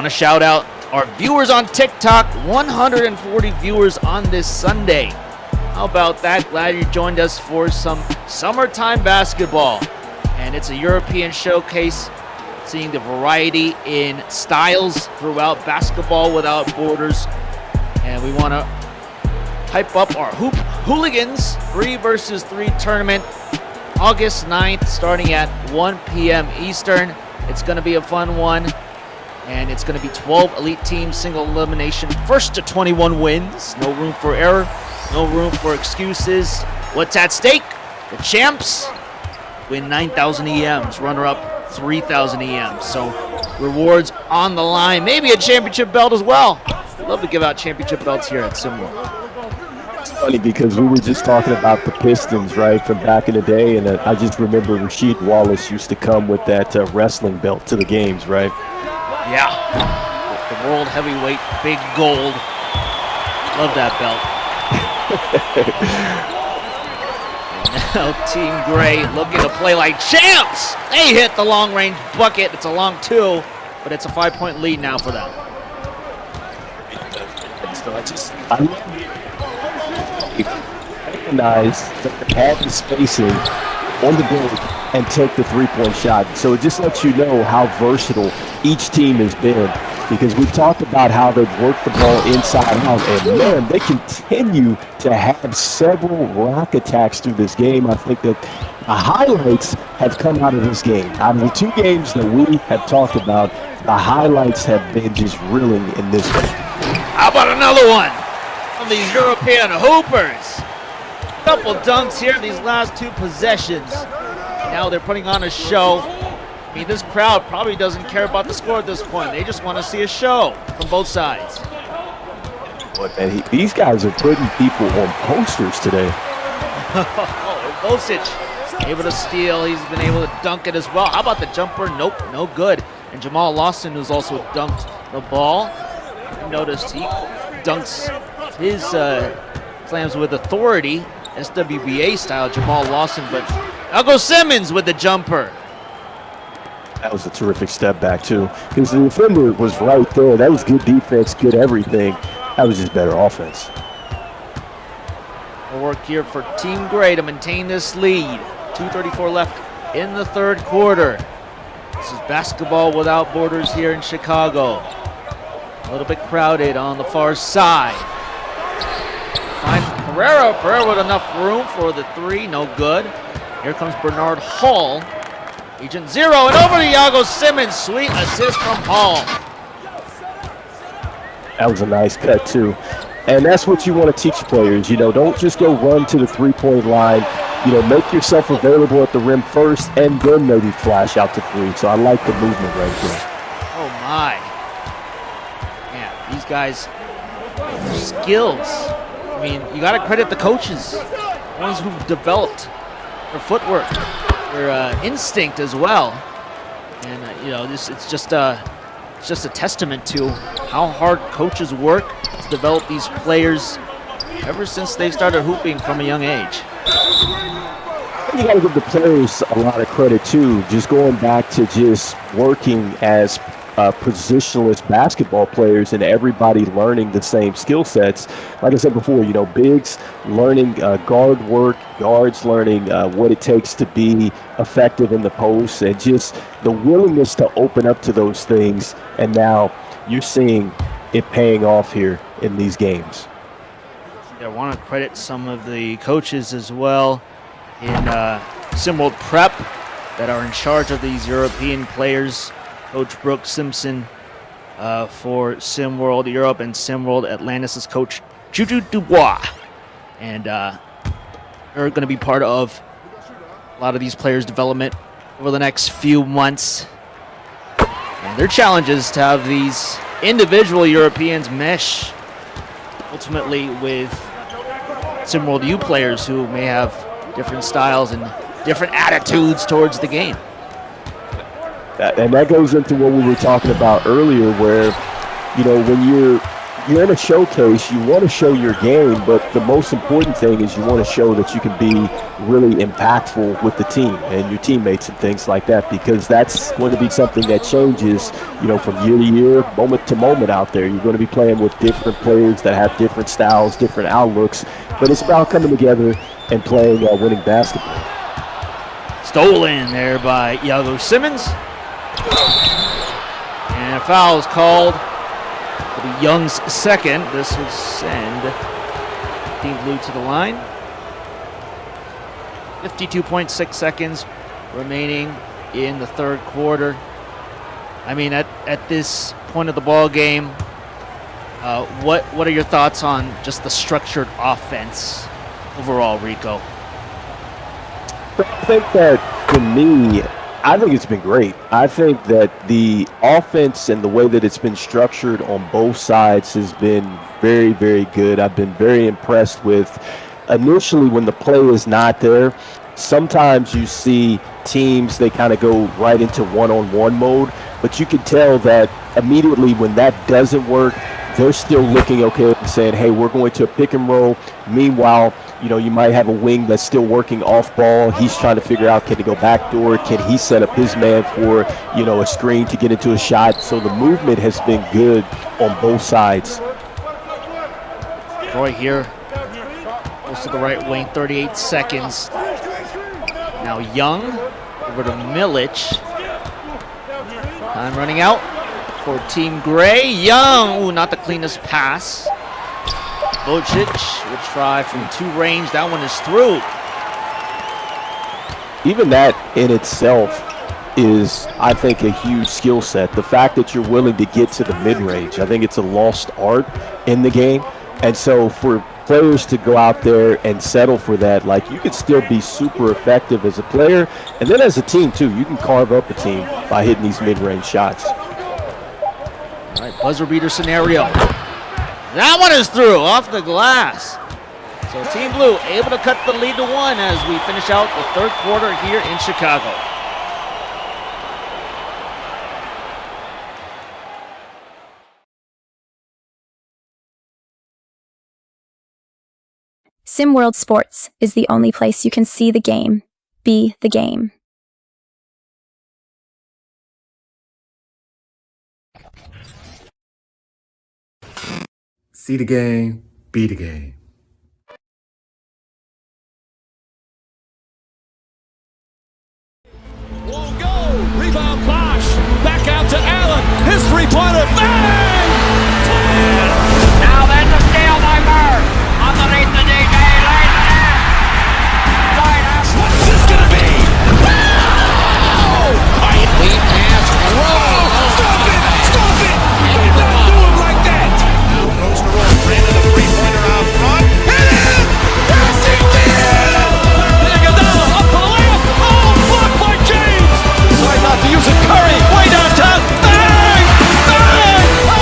to shout out our viewers on TikTok. 140 viewers on this Sunday. How about that? Glad you joined us for some summertime basketball. And it's a European showcase, seeing the variety in styles throughout Basketball Without Borders. And we want to hype up our Hoop Hooligans 3 versus 3 tournament, August 9th, starting at 1 p.m. Eastern. It's going to be a fun one, and it's going to be 12 elite teams, single elimination, first to 21 wins. No room for error, no room for excuses. What's at stake? The champs win 9,000 EMs, runner-up 3,000 EMs. So rewards on the line, maybe a championship belt as well. We'd love to give out championship belts here at SimWorld. It's funny because we were just talking about the Pistons, right, from back in the day, and I just remember Rasheed Wallace used to come with that wrestling belt to the games, right? Yeah, the world heavyweight big gold. Love that belt. Now Team Gray looking to play like champs. They hit the long range bucket. It's a long 2, but it's a 5-point lead now for them. I recognize that they had the spacing on the break and take the 3-point shot. So it just lets you know how versatile each team has been, because we've talked about how they've worked the ball inside out, and man, they continue to have several rock attacks through this game. I think that the highlights have come out of this game. Out of the 2 games that we have talked about, the highlights have been just reeling in this one. How about another one from these European Hoopers? Couple dunks here these last 2 possessions. Now they're putting on a show. I mean, this crowd probably doesn't care about the score at this point. They just want to see a show from both sides. But man, these guys are putting people on posters today. Vosic able to steal. He's been able to dunk it as well. How about the jumper? Nope, no good. And Jamal Lawson, who's also dunked the ball. You noticed he dunks his slams with authority, SWBA style, Jamal Lawson. But Iago Simmons with the jumper. That was a terrific step back, too, because the defender was right there. That was good defense, good everything. That was just better offense. More work here for Team Gray to maintain this lead. 2:34 left in the third quarter. This is Basketball Without Borders here in Chicago. A little bit crowded on the far side. Finds Pereira. Pereira with enough room for the 3. No good. Here comes Bernard Hall. Agent 0 and over to Iago Simmons. Sweet assist from Hall. That was a nice cut, too. And that's what you want to teach players. You know, don't just go run to the 3-point line. You know, make yourself available at the rim first and then maybe flash out to 3. So I like the movement right there. Oh, my. Yeah, these guys, their skills. I mean, you got to credit the coaches, the ones who've developed their footwork, their instinct as well. And it's just a testament to how hard coaches work to develop these players ever since they started hooping from a young age. You got to give the players a lot of credit too. Just going back to just working as positionless basketball players and everybody learning the same skill sets. Like I said before, bigs learning guard work, guards learning what it takes to be effective in the post, and just the willingness to open up to those things. And now you're seeing it paying off here in these games. I want to credit some of the coaches as well in SimWorld Prep that are in charge of these European players. Coach Brooke Simpson for SimWorld Europe, and SimWorld Atlantis' coach Juju Dubois. And they're going to be part of a lot of these players' development over the next few months. And their challenge is to have these individual Europeans mesh ultimately with SimWorld U players who may have different styles and different attitudes towards the game. And that goes into what we were talking about earlier, where, when you're in a showcase, you want to show your game, but the most important thing is you want to show that you can be really impactful with the team and your teammates and things like that, because that's going to be something that changes, from year to year, moment to moment out there. You're going to be playing with different players that have different styles, different outlooks, but it's about coming together and playing winning basketball. Stolen there by Iago Simmons. And a foul is called. It'll be Young's second. This will send Team Blue to the line. 52.6 seconds remaining in the third quarter. I mean, at this point of the ball game, what are your thoughts on just the structured offense overall, Rico? I think that for me, I think it's been great. I think that the offense and the way that it's been structured on both sides has been very, very good. I've been very impressed with initially when the play is not there. Sometimes you see teams, they kind of go right into one-on-one mode, but you can tell that immediately when that doesn't work, they're still looking okay and saying, hey, we're going to pick and roll. Meanwhile, you might have a wing that's still working off ball. He's trying to figure out, can he go backdoor? Can he set up his man for, a screen to get into a shot? So the movement has been good on both sides. Troy here goes to the right wing, 38 seconds. Now Young over to Milic. Time running out for Team Gray. Young, not the cleanest pass. Vocic will try from two range. That one is through. Even that in itself is, I think, a huge skill set. The fact that you're willing to get to the mid-range, I think it's a lost art in the game. And so for players to go out there and settle for that, you could still be super effective as a player. And then as a team, too, you can carve up a team by hitting these mid-range shots. All right, buzzer beater scenario. That one is through, off the glass. So Team Blue able to cut the lead to 1 as we finish out the third quarter here in Chicago. SimWorld Sports is the only place you can see the game, be the game. See the game, be the game. Won't go. Rebound Bosch. Back out to Allen. His three-pointer. Bang! Now there's a steal by Bird. Underneath the DJ. What's this gonna be? Oh! Lead pass. Roll. Stop it! Stop it! You don't do him like that! Now goes to roll. Brandon, a three-pointer out front. Hit it! Yes, he did! Iguodala up the layup. Oh, blocked by James. Decide not to use it. Curry way downtown. Bang! Bang! Oh!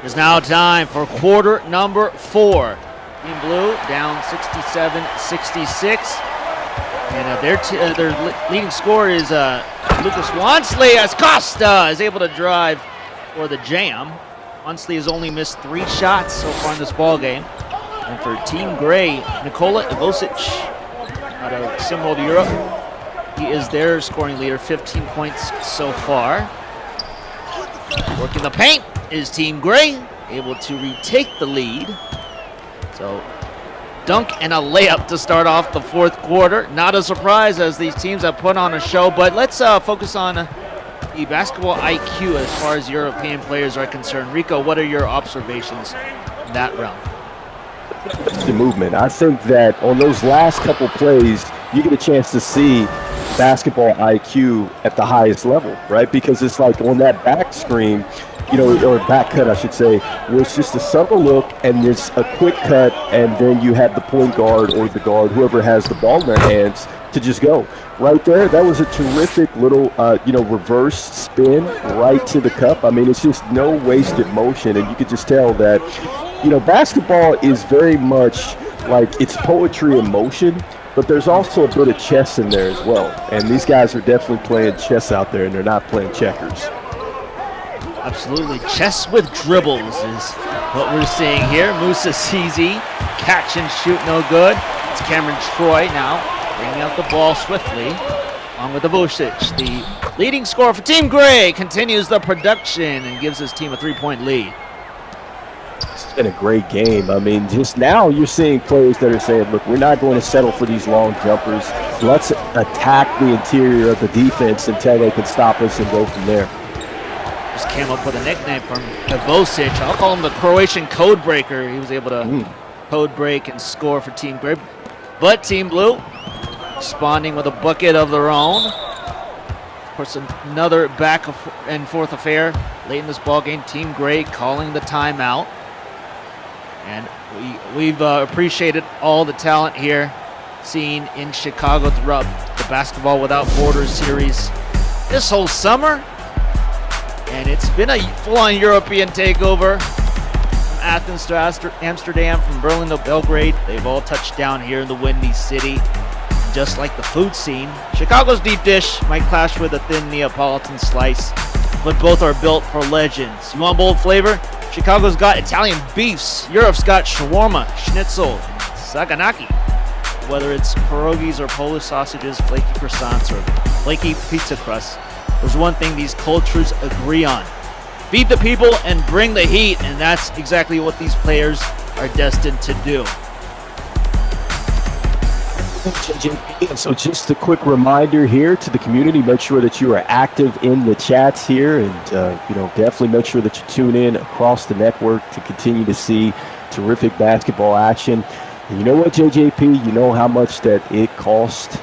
It's now time for quarter number 4. Team Blue down 67-66. And their leading scorer is Lucas Wansley, as Costa is able to drive for the jam. Wansley has only missed 3 shots so far in this ball game. And for Team Gray, Nikola Ivosic out of SimWorld Europe. He is their scoring leader, 15 points so far. Working the paint is Team Gray, able to retake the lead. So, dunk and a layup to start off the 4th quarter. Not a surprise as these teams have put on a show, but let's focus on the basketball IQ as far as European players are concerned. Rico, what are your observations in that realm? The movement. I think that on those last couple plays, you get a chance to see basketball IQ at the highest level, right? Because it's like on that back screen, or back cut, I should say, where it's just a subtle look and it's a quick cut, and then you have the point guard or the guard, whoever has the ball in their hands, to just go. Right there, that was a terrific little, reverse spin right to the cup. I mean, it's just no wasted motion, and you could just tell that, basketball is very much like it's poetry in motion, but there's also a bit of chess in there as well. And these guys are definitely playing chess out there, and they're not playing checkers. Absolutely. Chess with dribbles is what we're seeing here. Musa CZ, catch and shoot no good. It's Cameron Troy now bringing out the ball swiftly, along with Ivosic. The leading scorer for Team Gray continues the production and gives his team a 3-point lead. It's been a great game. I mean, just now you're seeing players that are saying, look, we're not going to settle for these long jumpers. Let's attack the interior of the defense until they can stop us and go from there. Just came up with a nickname from Ivosic. I'll call him the Croatian code breaker. He was able to code break and score for Team Gray. But Team Blue responding with a bucket of their own. Of course, another back and forth affair late in this ball game. Team Gray calling the timeout. And we've appreciated all the talent here seen in Chicago throughout the Basketball Without Borders series this whole summer. And it's been a full-on European takeover from Athens to Amsterdam, from Berlin to Belgrade. They've all touched down here in the Windy City. And just like the food scene, Chicago's deep dish might clash with a thin Neapolitan slice, but both are built for legends. You want bold flavor? Chicago's got Italian beefs. Europe's got shawarma, schnitzel, and saganaki. Whether it's pierogies or Polish sausages, flaky croissants, or flaky pizza crusts, there's one thing these cultures agree on. Feed the people and bring the heat, and that's exactly what these players are destined to do. So just a quick reminder here to the community, make sure that you are active in the chats here, and definitely make sure that you tune in across the network to continue to see terrific basketball action. And you know what, JJP, you know how much that it costs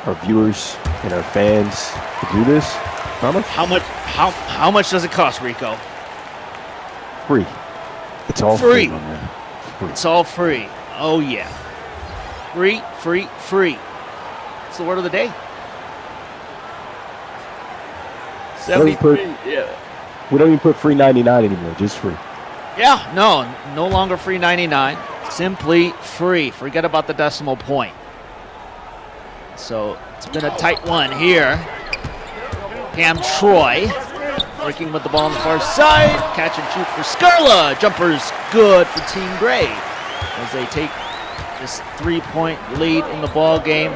our viewers and our fans to do this? How much? How much does it cost, Rico? Free. It's all free, my man. Free. It's all free. Oh yeah. Free, free, free. It's the word of the day. 73. Yeah. We don't even put free 99 anymore, just free. Yeah, no longer free 99. Simply free. Forget about the decimal point. So it's been a tight one here. Cam Troy working with the ball on the far side. Catch and shoot for Scarla. Jumper's good for Team Gray as they take this 3-point lead in the ball game.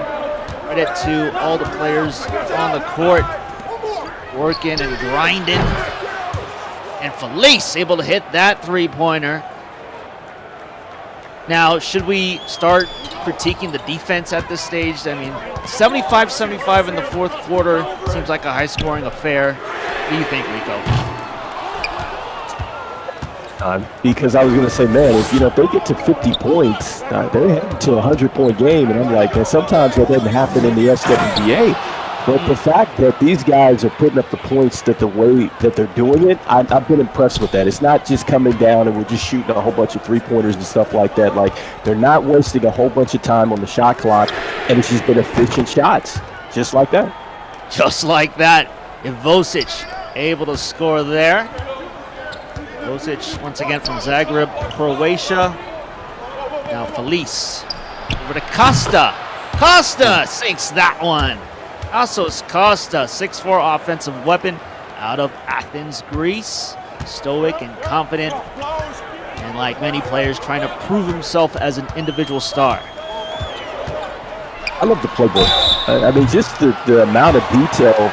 Credit to all the players on the court working and grinding. And Felice able to hit that 3-pointer. Now, should we start critiquing the defense at this stage? I mean, 75-75 in the 4th quarter seems like a high-scoring affair. What do you think, Rico? Because I was going to say, man, if they get to 50 points, they're heading to a 100-point game, and I'm like, man, sometimes that doesn't happen in the SWBA. But the fact that these guys are putting up the points that the way that they're doing it, I've been impressed with that. It's not just coming down and we're just shooting a whole bunch of 3-pointers and stuff like that. Like, they're not wasting a whole bunch of time on the shot clock, and it's just been efficient shots, just like that. Just like that. Ivosic able to score there. Osic once again from Zagreb, Croatia. Now Felice over to Costa. Costa sinks that one. Tassos Costa, 6'4" offensive weapon out of Athens, Greece. Stoic and confident, and like many players, trying to prove himself as an individual star. I love the playbook. I mean, just the amount of detail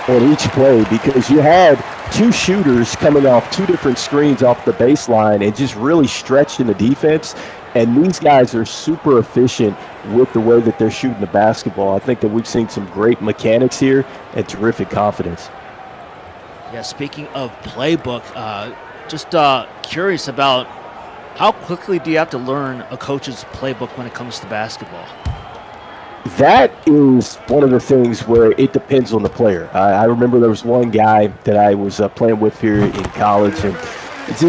on each play, because you had two shooters coming off two different screens off the baseline and just really stretching the defense. And these guys are super efficient with the way that they're shooting the basketball. I think that we've seen some great mechanics here and terrific confidence. Yeah, speaking of playbook, just curious about how quickly do you have to learn a coach's playbook when it comes to basketball? That is one of the things where it depends on the player. I remember there was one guy that I was playing with here in college, and it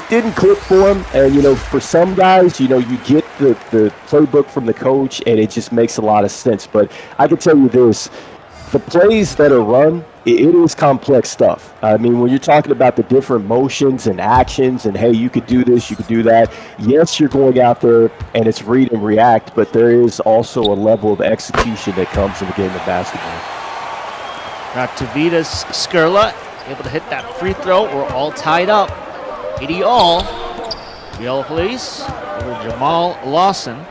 didn't click for him. And, for some guys, you get the playbook from the coach, and it just makes a lot of sense. But I can tell you this, the plays that are run, it is complex stuff. I mean, when you're talking about the different motions and actions and, hey, you could do this, you could do that. Yes, you're going out there and it's read and react, but there is also a level of execution that comes in the game of basketball. Tavitas Skurla able to hit that free throw. We're all tied up. 80 all. Yellow Police over Jamal Lawson.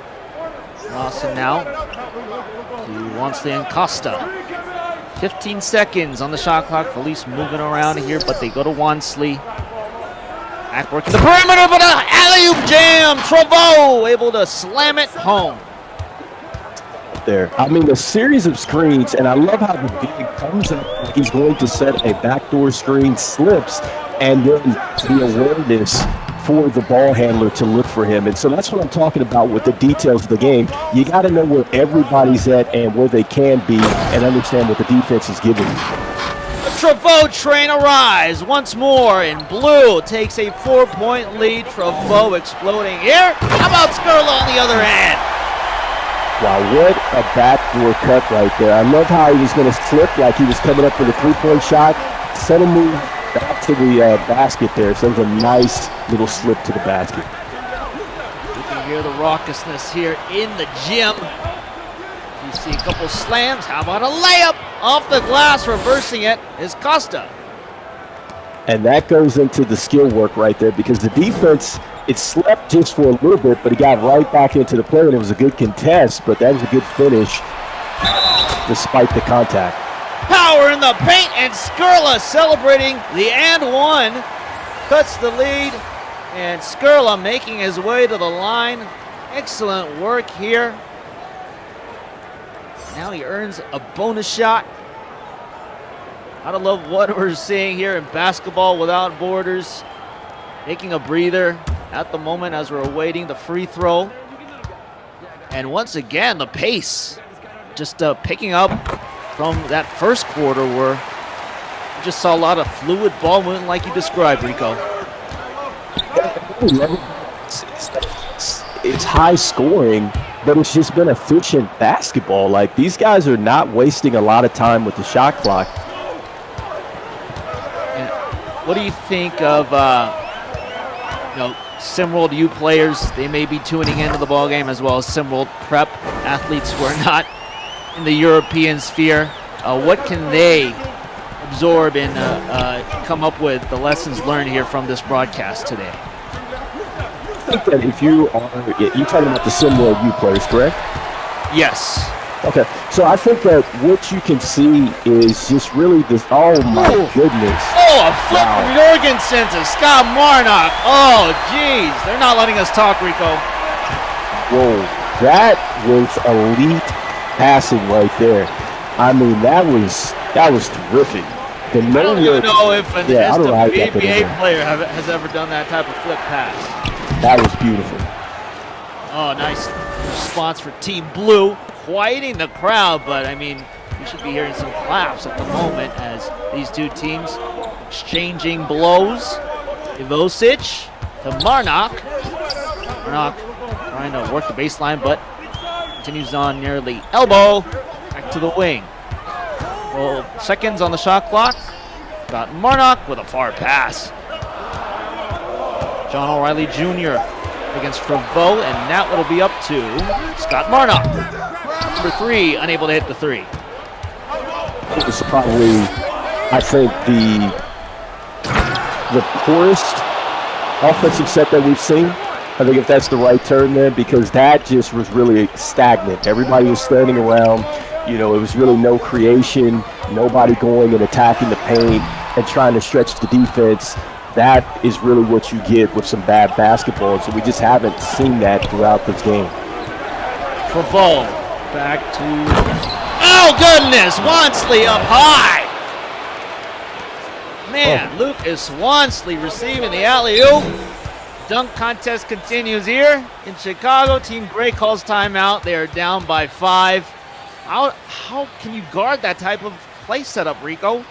Lawson now to Wansley and Costa. 15 seconds on the shot clock. Felice moving around here, but they go to Wansley. Back working the perimeter, but an alley-oop jam. Travo able to slam it home. There. I mean, a series of screens, and I love how the big comes up like he's going to set a backdoor screen, slips, and then the awareness for the ball handler to look for him. And so that's what I'm talking about with the details of the game. You got to know where everybody's at and where they can be and understand what the defense is giving you. The Travo train arrives once more, and Blue takes a 4-point lead. Travo exploding here. How about Skurla on the other end? Wow, what a backdoor cut right there. I love how he was going to slip like he was coming up for the three-point shot. Subtle move back to the basket there. So it was a nice little slip to the basket. You can hear the raucousness here in the gym. You see a couple slams. How about a layup off the glass? Reversing it is Costa. And that goes into the skill work right there, because the defense, it slept just for a little bit, but he got right back into the play, and it was a good contest, but that was a good finish despite the contact. Power in the paint, and Skurla celebrating the and one. Cuts the lead, and Skurla making his way to the line. Excellent work here. Now he earns a bonus shot. Gotta love what we're seeing here in basketball without borders. Taking a breather at the moment as we're awaiting the free throw. And once again, the pace just picking up from that first quarter where we just saw a lot of fluid ball movement like you described, Rico. It's high scoring, but it's just been efficient basketball. Like, these guys are not wasting a lot of time with the shot clock. And what do you think of SimWorld U players? They may be tuning into the ball game, as well as SimWorld Prep athletes who are not in the European sphere. What can they absorb and come up with the lessons learned here from this broadcast today? I think that if you're talking about the SimWorld U players, correct? Yes. Okay, so I think that what you can see is just really this, oh my goodness. Oh, a flip from Jorgensen to Scott Marnock. Oh, geez, they're not letting us talk, Rico. Whoa, that was elite passing right there. I mean, that was terrific. I don't even know if an WNBA player has ever done that type of flip pass. That was beautiful. Oh, nice response for Team Blue. Quieting the crowd, but I mean, we should be hearing some claps at the moment as these two teams exchanging blows. Ivosic to Marnock. Marnock trying to work the baseline, but continues on near the elbow. Back to the wing. Well, seconds on the shot clock. Got Marnock with a far pass. John O'Reilly Jr. against Trevaux, and that will be up to Scott Marnock. Number 3, unable to hit the 3. It was probably, I think, the poorest offensive set that we've seen. I think if that's the right term there, because that just was really stagnant. Everybody was standing around. You know, it was really no creation, nobody going and attacking the paint and trying to stretch the defense. That is really what you get with some bad basketball. So we just haven't seen that throughout this game. Trevaux back to, oh goodness, Wansley up high. Man, Lucas Wansley receiving the alley-oop. Dunk contest continues here in Chicago. Team Gray calls timeout. They are down by 5. How can you guard that type of play setup, Rico?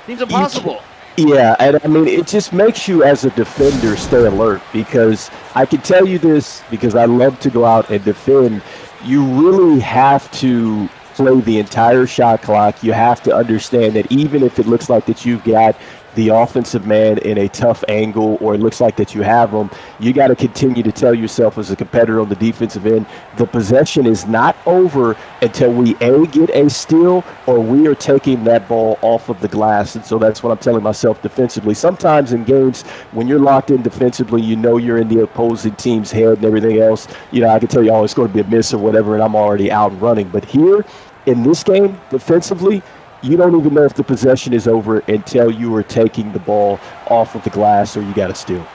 Seems impossible. Yeah, and I mean, it just makes you as a defender stay alert, because I can tell you this because I love to go out and defend. You really have to play the entire shot clock. You have to understand that even if it looks like that you've got the offensive man in a tough angle, or it looks like that you have them, you got to continue to tell yourself as a competitor on the defensive end, the possession is not over until we get a steal or we are taking that ball off of the glass. And so that's what I'm telling myself defensively. Sometimes in games, when you're locked in defensively, you know you're in the opposing team's head and everything else. You know, I can tell you, oh, it's going to be a miss or whatever, and I'm already out and running. But here in this game, defensively, you don't even know if the possession is over until you are taking the ball off of the glass or you got to steal.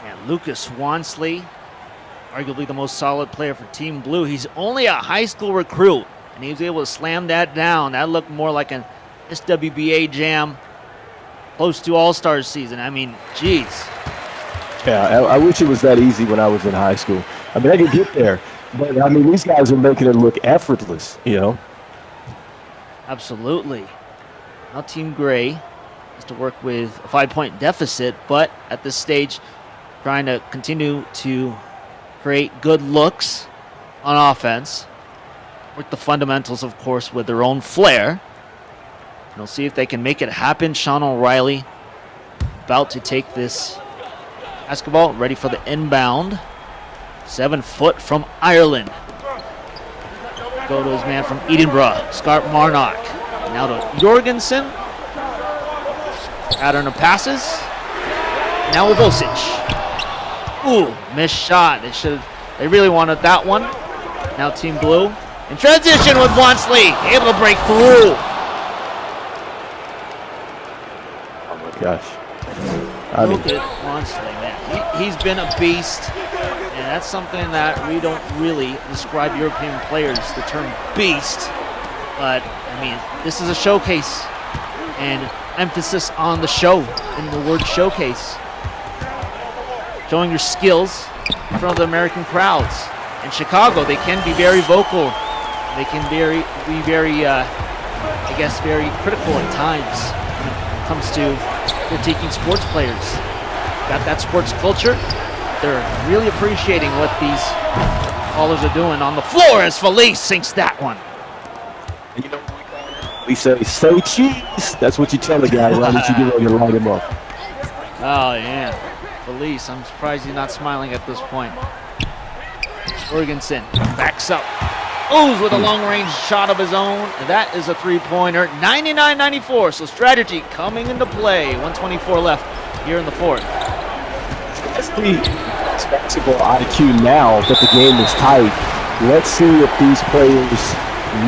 And Lucas Wansley, arguably the most solid player for Team Blue. He's only a high school recruit, and he was able to slam that down. That looked more like an SWBA jam close to All-Stars season. I mean, geez. Yeah, I wish it was that easy when I was in high school. I mean, I could get there, but I mean, these guys are making it look effortless, you know? Absolutely. Now Team Gray has to work with a 5-point deficit, but at this stage, trying to continue to create good looks on offense. Work the fundamentals, of course, with their own flair. And we'll see if they can make it happen. Sean O'Reilly about to take this basketball, ready for the inbound. 7 foot from Ireland. Go to his man from Edinburgh, Scott Marnock. Now to Jorgensen. Pattern of passes. Now Ivosic. Ooh, missed shot. They really wanted that one. Now Team Blue in transition with Wansley, able to break through. Oh my gosh. Look at Wansley, man. He's been a beast. And that's something that we don't really describe European players, the term beast. But, I mean, this is a showcase. And emphasis on the show, in the word showcase. Showing your skills in front of the American crowds. In Chicago, they can be very vocal. They can be very, I guess, very critical at times when it comes to critiquing sports players. Got that sports culture. They're really appreciating what these callers are doing on the floor as Felice sinks that one. And you know what we say cheese. That's what you tell the guy right as you get ready to light him up. Oh, yeah. Felice, I'm surprised he's not smiling at this point. Jorgensen backs up. Ooze with a long-range shot of his own. And that is a three-pointer. 99-94, so strategy coming into play. 124 left here in the fourth. That's the basketball IQ now that the game is tight. Let's see if these players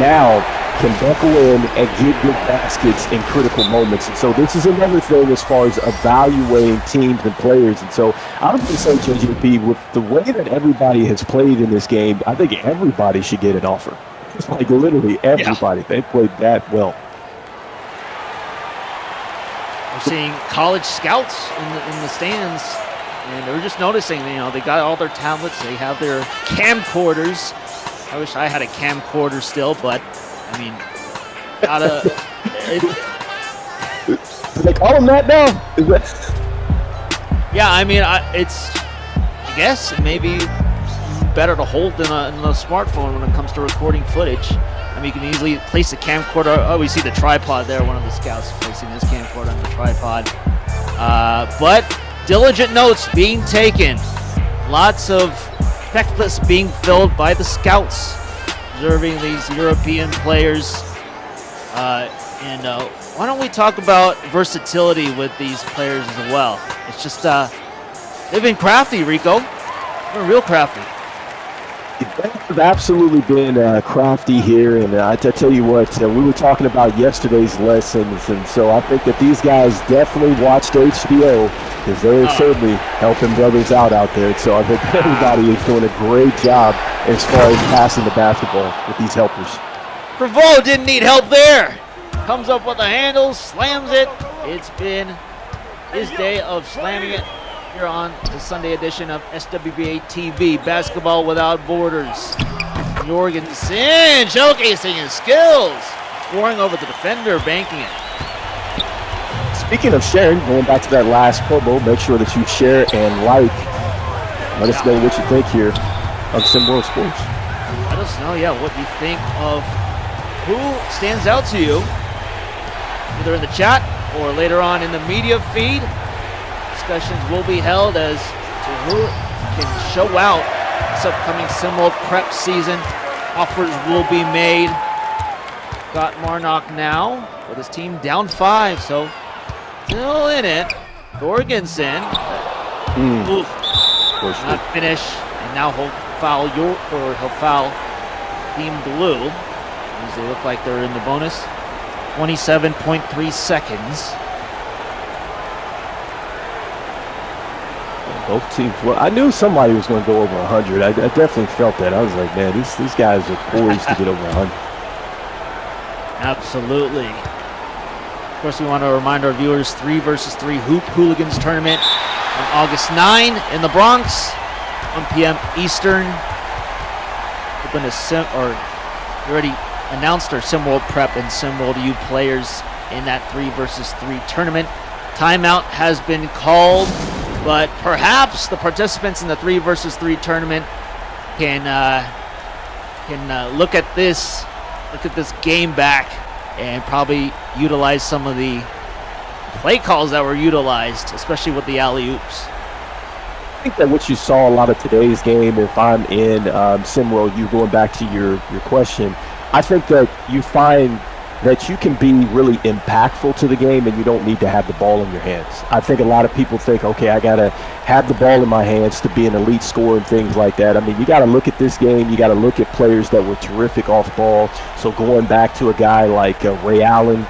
now can buckle in and get good baskets in critical moments. And so this is another thing as far as evaluating teams and players. And so I was going to say, JJP, with the way that everybody has played in this game, I think everybody should get an offer. It's like literally everybody. Yeah. They played that well. We're seeing college scouts in the stands. And they're just noticing, you know, they got all their tablets, they have their camcorders. I wish I had a camcorder still, but, I mean, they call them that now? Yeah, I mean, I guess maybe better to hold than a smartphone when it comes to recording footage. I mean, you can easily place a camcorder. Oh, we see the tripod there, one of the scouts placing his camcorder on the tripod. But Diligent notes being taken. Lots of checklists being filled by the scouts, observing these European players. And why don't we talk about versatility with these players as well? It's just, they've been crafty, Rico. They're real crafty. They've absolutely been crafty here, and I tell you what, we were talking about yesterday's lessons, and so I think that these guys definitely watched HBO because they're certainly helping brothers out there. So I think everybody is doing a great job as far as passing the basketball with these helpers. Prevost didn't need help there. Comes up with the handle, slams it. It's been his day of slamming it here on the Sunday edition of SWBA TV, Basketball Without Borders. Jorgensen showcasing his skills, scoring over the defender, banking it. Speaking of sharing, going back to that last promo, make sure that you share and like. Let us know what you think here of SimWorld Sports. Let us know, what you think of who stands out to you, either in the chat or later on in the media feed. Discussions will be held as to who can show out this upcoming SimWorld prep season. Offers will be made. Got Marnock now with his team down 5, so still in it. Jorgensen, not finish, and now he'll foul he'll foul Team Blue as they look like they're in the bonus. 27.3 seconds. Both teams. Well, I knew somebody was going to go over 100. I definitely felt that. I was like, man, these guys are poised to get over 100. Absolutely. Of course, we want to remind our viewers 3 versus 3 Hoop Hooligans tournament on August 9 in the Bronx, 1 p.m. Eastern. We're going to we already announced our SimWorld Prep and SimWorld U players in that 3 versus 3 tournament. Timeout has been called, but perhaps the participants in the 3 versus 3 tournament can look at this game back and probably utilize some of the play calls that were utilized, especially with the alley-oops. I think that what you saw a lot of today's game, if I'm in SimWorld, you going back to your question, I think that you find that you can be really impactful to the game and you don't need to have the ball in your hands. I think a lot of people think, okay, I got to have the ball in my hands to be an elite scorer and things like that. I mean, you got to look at this game. You got to look at players that were terrific off ball. So going back to a guy like Ray Allen,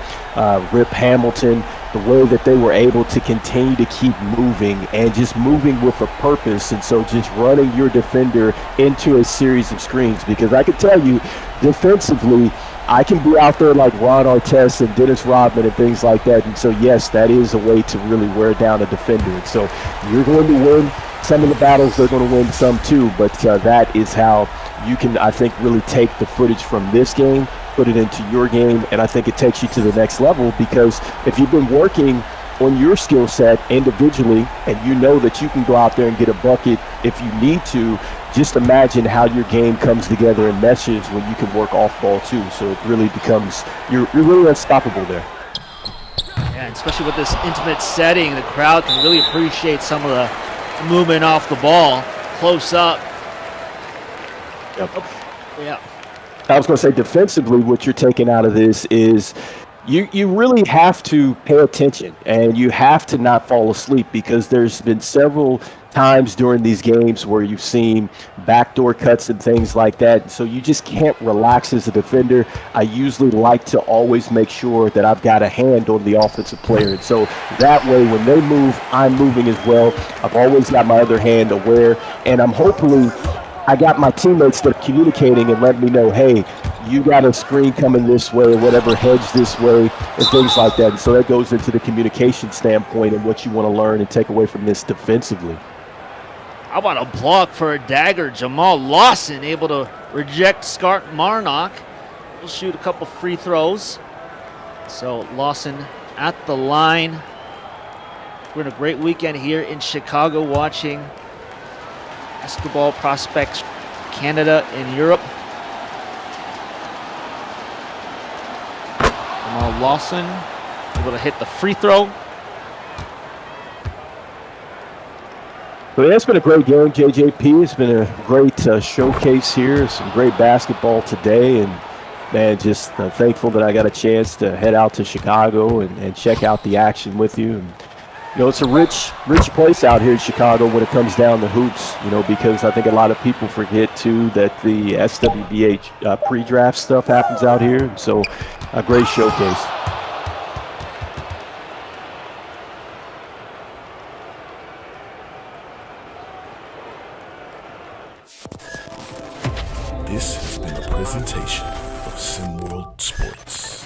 Rip Hamilton, the way that they were able to continue to keep moving and just moving with a purpose. And so just running your defender into a series of screens, because I can tell you defensively, I can be out there like Ron Artest and Dennis Rodman and things like that. And so, yes, that is a way to really wear down a defender. And so you're going to win some of the battles. They're going to win some too. But that is how you can, I think, really take the footage from this game, put it into your game. And I think it takes you to the next level, because if you've been working on your skill set individually and you know that you can go out there and get a bucket if you need to, just imagine how your game comes together and meshes when you can work off ball too. So it really becomes, you're really unstoppable there. Yeah, and especially with this intimate setting, the crowd can really appreciate some of the movement off the ball close up. Yep. Yeah. I was going to say defensively, what you're taking out of this is you really have to pay attention and you have to not fall asleep, because there's been several times during these games where you've seen backdoor cuts and things like that. So you just can't relax as a defender. I usually like to always make sure that I've got a hand on the offensive player. And so that way, when they move, I'm moving as well. I've always got my other hand aware, and I'm hopefully I got my teammates that are communicating and letting me know, hey, you got a screen coming this way or whatever, hedge this way and things like that. And so that goes into the communication standpoint and what you want to learn and take away from this defensively. How about a block for a dagger? Jamal Lawson able to reject Scott Marnock. He'll shoot a couple free throws. So Lawson at the line. We're in a great weekend here in Chicago watching basketball prospects, Canada and Europe. Jamal Lawson able to hit the free throw. But it's been a great game, JJP. It's been a great showcase here. Some great basketball today. And, man, just thankful that I got a chance to head out to Chicago and check out the action with you. And, you know, it's a rich place out here in Chicago when it comes down to hoops, you know, because I think a lot of people forget, too, that the SWBA pre-draft stuff happens out here. And so a great showcase. This has been a presentation of SimWorld Sports.